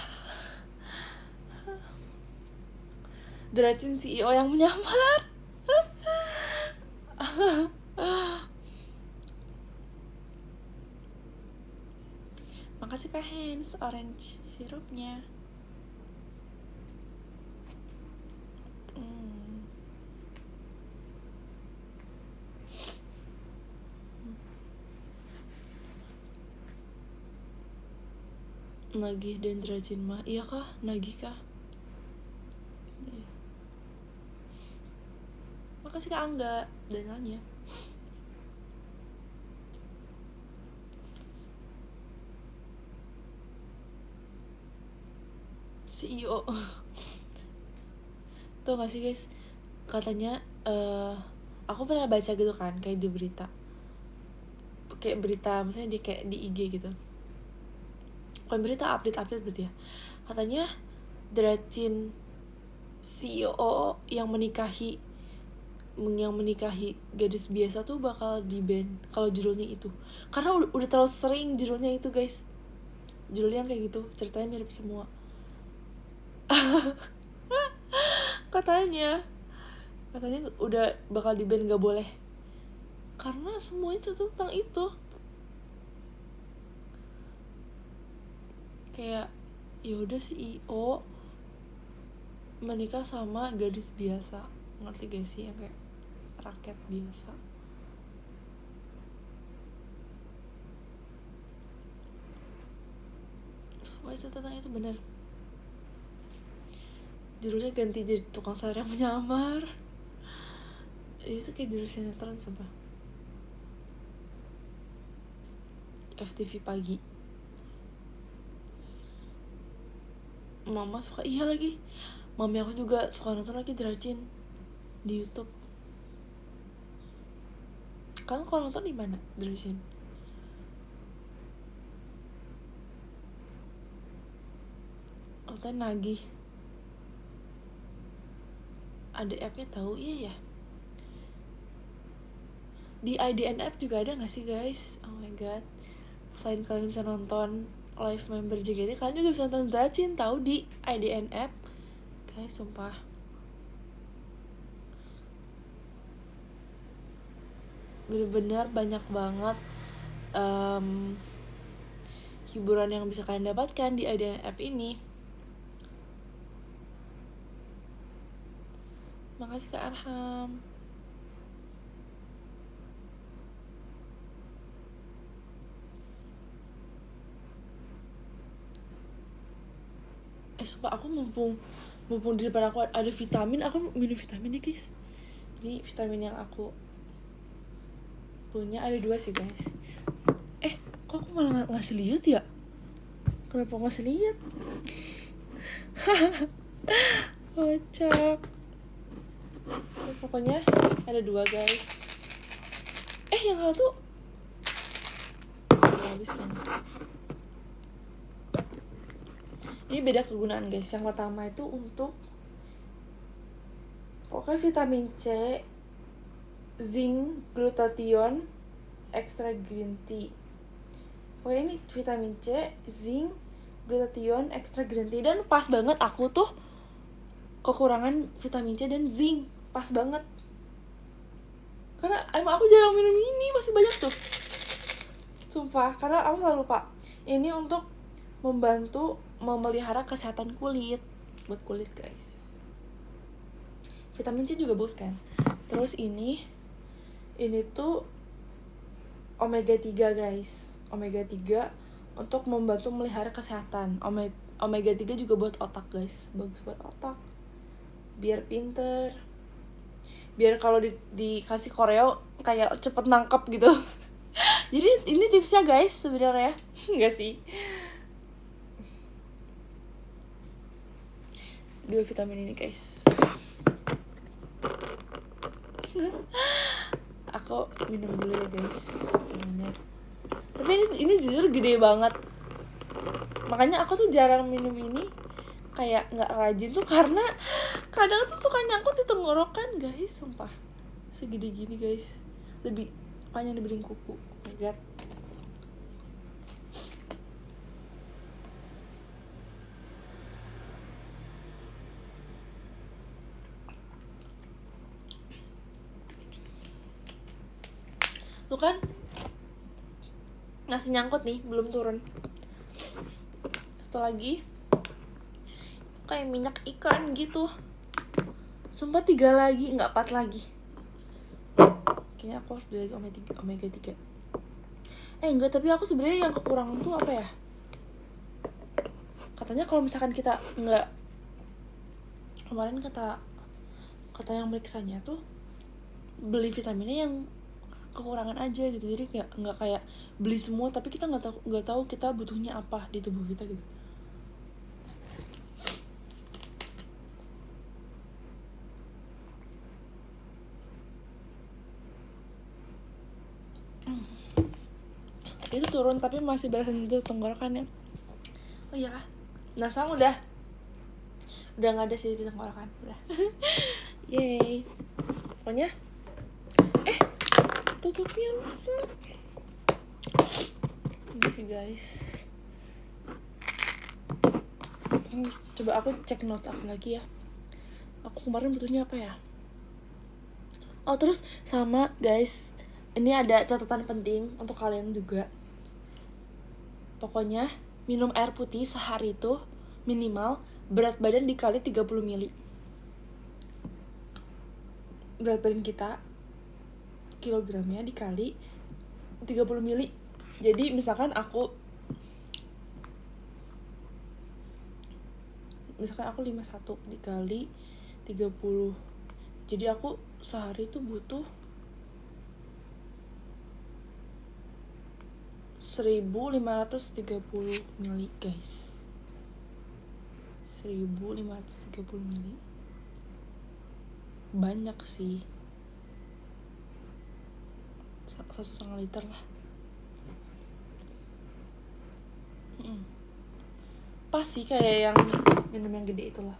Drajin CEO yang menyamar. Makasih Kak Hans, orange sirupnya. Nagih dan Drajin mah, iya kah? Nagih kah? Iya. Makasih Kak Angga dan lainnya. CEO. Tuh gak sih guys, katanya aku pernah baca gitu kan, kayak di berita, kayak berita misalnya di kayak di IG gitu, bukan berita, update berarti ya. Katanya Drajin CEO yang menikahi yang menikahi gadis biasa tuh bakal di ban kalau judulnya itu, karena udah terlalu sering judulnya itu guys, judulnya kayak gitu, ceritanya mirip semua. katanya udah bakal di ban, nggak boleh, karena semua itu tentang itu. Kayak ya udah CEO menikah sama gadis biasa, ngerti gak sih, yang kayak rakyat biasa. Semua itu tentang itu, bener. Judulnya ganti jadi tukang sayur yang menyamar. Itu kayak judul sinetron sumpah. FTV pagi. Mama suka, iya lagi, mami aku juga suka nonton lagi Dracin di YouTube. Kalian kalau nonton di mana Dracin? Nonton nagih. Ada app-nya tahu, iya ya. Di IDN app juga ada nggak sih guys? Oh my god. Selain kalian bisa nonton live member JKT, kalian juga bisa nonton Dracin tahu di IDN app. Guys, sumpah. Bener-bener banyak banget hiburan yang bisa kalian dapatkan di IDN app ini. Makasih Kak Arham. Sumpah aku mumpung di depan aku ada vitamin, aku minum vitamin nih guys. Ini vitamin yang aku punya, ada 2 sih guys. Kok aku malah ngasih lihat ya? Kenapa ngasih lihat? Kocak. Pokoknya ada 2 guys. Yang satu habis kayaknya. Ini beda kegunaan guys. Yang pertama itu untuk pokoknya vitamin C, zinc, glutathione, extra green tea. Pokoknya ini vitamin C, zinc, glutathione, extra green tea. Dan pas banget, aku tuh kekurangan vitamin C dan zinc. Pas banget. Karena emang aku jarang minum ini, masih banyak tuh. Sumpah, karena aku selalu lupa. Ini untuk membantu memelihara kesehatan kulit. Buat kulit guys. Vitamin C juga bagus kan. Terus ini tuh omega 3 guys. Omega 3 untuk membantu melihara kesehatan. Omega 3 juga buat otak guys. Bagus buat otak. Biar pinter. Biar kalau dikasih koreo kayak cepet nangkep gitu. Jadi ini tipsnya guys sebenarnya. Enggak sih. 2 vitamin ini guys. Aku minum dulu ya guys. Tapi ini jujur gede banget. Makanya aku tuh jarang minum ini, kayak nggak rajin tuh, karena kadang tuh suka nyangkut di tenggorokan guys. Sumpah segede gini guys, lebih panjang dibanding kuku. Lihat. Tuh kan, nasi nyangkut nih, belum turun. Satu lagi kayak minyak ikan gitu. Sumpah 3 lagi, nggak 4 lagi. Kayaknya aku harus beli lagi omega 3. Enggak, tapi aku sebenarnya yang kekurangan tuh apa ya? Katanya kalau misalkan kita nggak, kemarin kata yang meriksanya tuh beli vitaminnya yang kekurangan aja gitu. Jadi nggak kayak beli semua tapi kita nggak tahu kita butuhnya apa di tubuh kita gitu. Itu turun tapi masih berasa nyentuh tenggorokan ya. Oh iya kah? Nah sekarang udah nggak ada sih di tenggorokan, udah. Yeay. pokoknya tutupnya rusak ini sih guys. Coba aku cek notes aku lagi ya, aku kemarin butuhnya apa ya. Oh terus sama guys, ini ada catatan penting untuk kalian juga. Pokoknya minum air putih sehari itu minimal berat badan dikali 30 mili. Berat badan kita kilogramnya dikali 30 mili. Jadi misalkan aku 51 dikali 30. Jadi aku sehari itu butuh 1530 mili guys. 1530 mili. Banyak sih. 1,5 liter lah. Pas sih kayak yang minum yang gede itulah.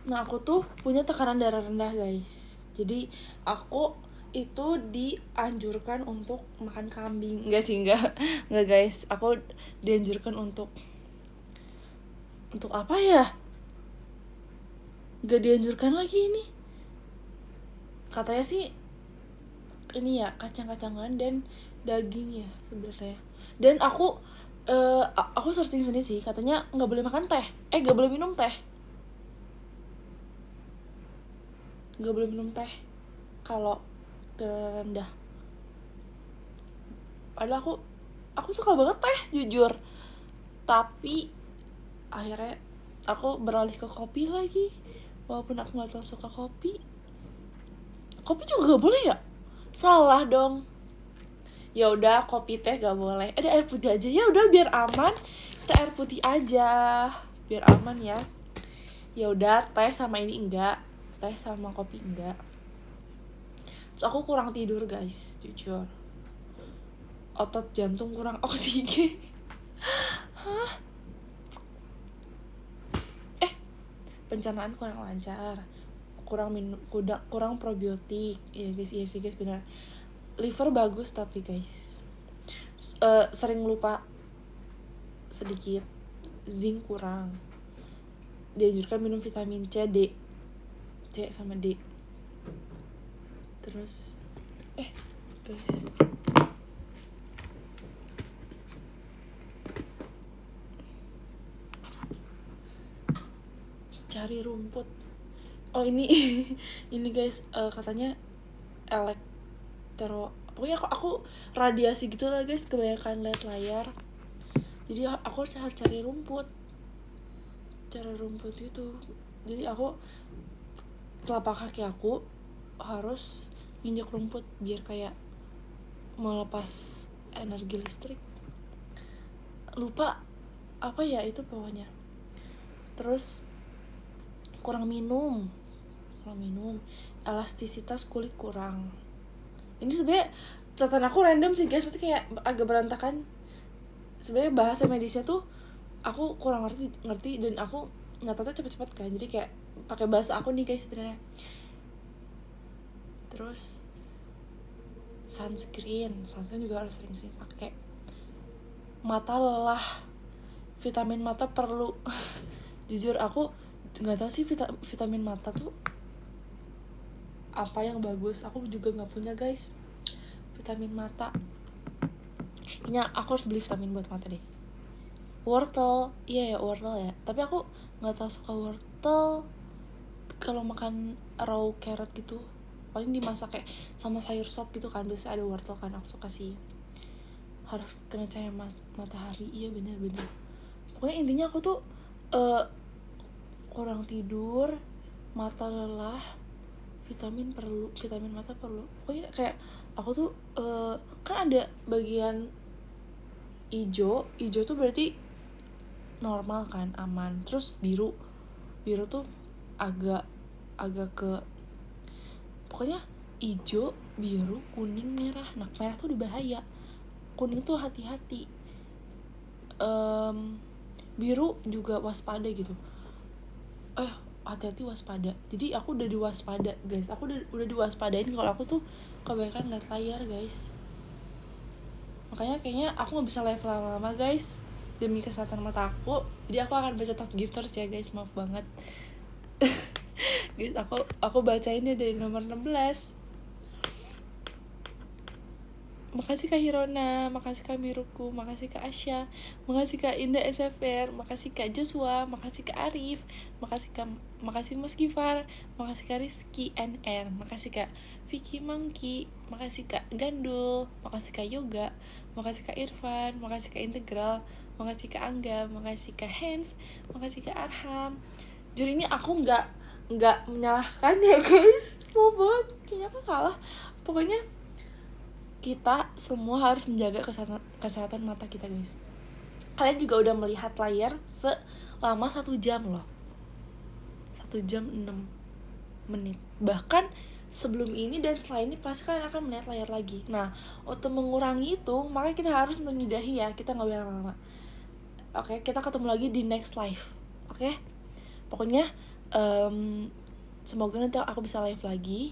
Nah aku tuh punya tekanan darah rendah guys. Jadi aku itu dianjurkan untuk makan kambing. Enggak guys, aku dianjurkan untuk apa ya, gak dianjurkan lagi ini, katanya sih ini ya kacang-kacangan dan daging ya sebenarnya. Dan aku searching sendiri sih, katanya nggak boleh makan teh, nggak boleh minum teh, kalau darah rendah. Padahal aku suka banget teh jujur, tapi akhirnya aku beralih ke kopi lagi, walaupun aku nggak terlalu suka kopi. Kopi juga nggak boleh ya? Salah dong. Ya udah kopi teh gak boleh. Ada air putih aja ya udah biar aman. Kita air putih aja biar aman ya. Ya udah teh sama ini enggak, teh sama kopi enggak. Terus aku kurang tidur guys, jujur. Otot jantung kurang oksigen. Pencernaan kurang lancar, kurang probiotik. Iya sih guys benar. Liver bagus tapi guys sering lupa sedikit, zinc kurang. Dianjurkan minum vitamin C sama D. Terus guys, cari rumput. Oh ini ini guys, katanya pokoknya aku radiasi gitu lah guys, kebanyakan liat layar. Jadi aku harus cari rumput gitu. Jadi aku telapak kaki aku harus nginjek rumput biar kayak melepas energi listrik. Lupa apa ya itu pokoknya. Terus kurang minum, elastisitas kulit kurang. Ini sebenarnya catatan aku random sih guys, pasti kayak agak berantakan. Sebenarnya bahasa medisnya tuh aku kurang ngerti dan aku nyatetnya cepet-cepet kan, jadi kayak pakai bahasa aku nih guys sebenarnya. Terus sunscreen juga harus sering pakai. Mata lelah, vitamin mata perlu. Jujur aku nggak tahu sih vitamin mata tuh apa yang bagus. Aku juga nggak punya guys vitamin mata. Ini aku harus beli vitamin buat mata deh. Wortel, iya ya wortel ya. Tapi aku nggak tahu suka wortel kalau makan raw carrot gitu. Paling dimasak kayak sama sayur sop gitu kan, biasanya ada wortel kan. Aku suka sih. Harus kena cahaya matahari. Iya benar. Pokoknya intinya aku tuh kurang tidur, mata lelah, vitamin mata perlu. Pokoknya kayak aku tuh kan ada bagian hijau tuh berarti normal kan, aman. Terus biru tuh agak ke, pokoknya hijau, biru, kuning, merah. Nah merah tuh udah bahaya, kuning tuh hati-hati, biru juga waspada gitu. hati-hati, waspada. Jadi aku udah diwaspada guys, aku udah diwaspadain kalau aku tuh kebanyakan liat layar guys. Makanya kayaknya aku nggak bisa live lama-lama guys, demi kesehatan mata aku. Jadi aku akan baca top gifters ya guys, maaf banget. Guys, aku bacainnya dari nomor 16. Makasih Kak Hirona, makasih Kak Miruku, makasih Kak Asya, makasih Kak Indah SFR, makasih Kak Joshua, makasih Kak Arif, makasih Mas Gifar, makasih Kak Rizky NR, makasih Kak Vicky Mangki, makasih Kak Gandul, makasih Kak Yoga, makasih Kak Irfan, makasih Kak Integral, makasih Kak Angga, makasih Kak Hans, makasih Kak Arham. Jujur ini aku nggak menyalahkan ya guys, mau banget kayaknya aku salah. Pokoknya kita semua harus menjaga kesehatan mata kita guys. Kalian juga udah melihat layar selama 1 jam loh, 1 jam 6 menit. Bahkan sebelum ini dan setelah ini pasti kalian akan melihat layar lagi. Nah, untuk mengurangi itu maka kita harus menyudahi ya, kita nggak boleh lama-lama. Oke, kita ketemu lagi di next live. Oke, pokoknya semoga nanti aku bisa live lagi.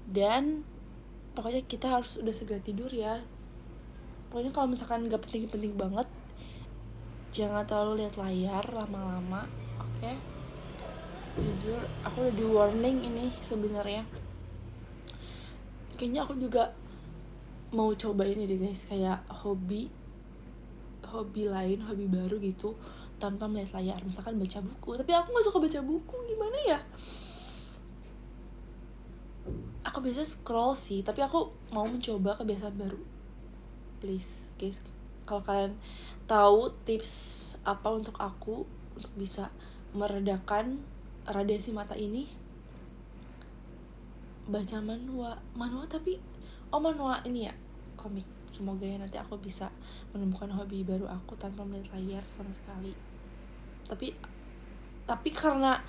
Dan pokoknya kita harus udah segera tidur ya. Pokoknya kalau misalkan gak penting-penting banget, jangan terlalu lihat layar lama-lama, oke? Jujur, aku udah di warning ini sebenarnya. Kayaknya aku juga mau coba ini deh guys, kayak hobi lain, hobi baru gitu, tanpa melihat layar. Misalkan baca buku, tapi aku gak suka baca buku, gimana ya? Aku biasa scroll sih, tapi aku mau mencoba kebiasaan baru. Please guys, kalau kalian tahu tips apa untuk aku untuk bisa meredakan radiasi mata ini, baca manhwa tapi manhwa ini ya, komik. Semoga ya nanti aku bisa menemukan hobi baru aku tanpa melihat layar sama sekali. Tapi karena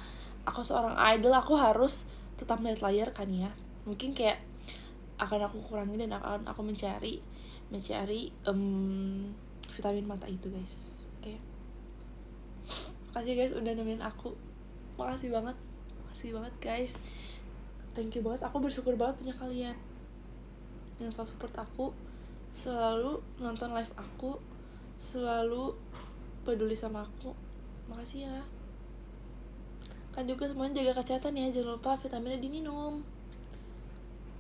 aku seorang idol, aku harus tetap melihat layar kan ya. Mungkin kayak akan aku kurangi dan akan aku mencari vitamin mata itu guys. Oke. Makasih guys udah nemenin aku. Makasih banget guys. Thank you banget. Aku bersyukur banget punya kalian yang selalu support aku, selalu nonton live aku, selalu peduli sama aku. Makasih ya. Kan juga semuanya jaga kesehatan ya. Jangan lupa vitaminnya diminum.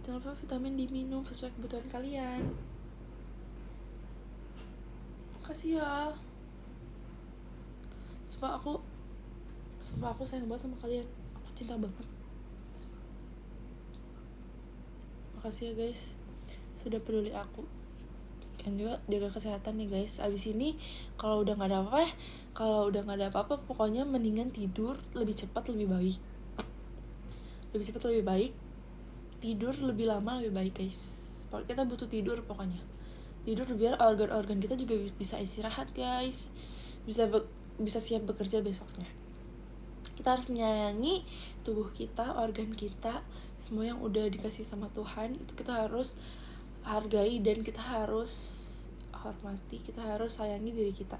Jangan lupa vitamin diminum sesuai kebutuhan kalian. Makasih ya. Sumpah aku sayang banget sama kalian. Aku cinta banget. Makasih ya guys sudah peduli aku. Dan juga jaga kesehatan nih guys. Abis ini kalau udah nggak ada apa-apa, pokoknya mendingan tidur lebih cepat lebih baik. Tidur lebih lama lebih baik guys. Kita butuh tidur pokoknya. Tidur biar organ-organ kita juga bisa istirahat guys. Bisa siap bekerja besoknya. Kita harus menyayangi tubuh kita, organ kita, semua yang udah dikasih sama Tuhan itu kita harus hargai dan kita harus hormati, kita harus sayangi diri kita.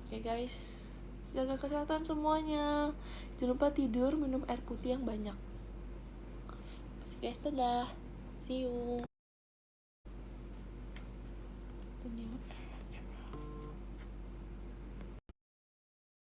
Oke guys, jaga kesehatan semuanya. Jangan lupa tidur, minum air putih yang banyak. Guys, dadah, see you.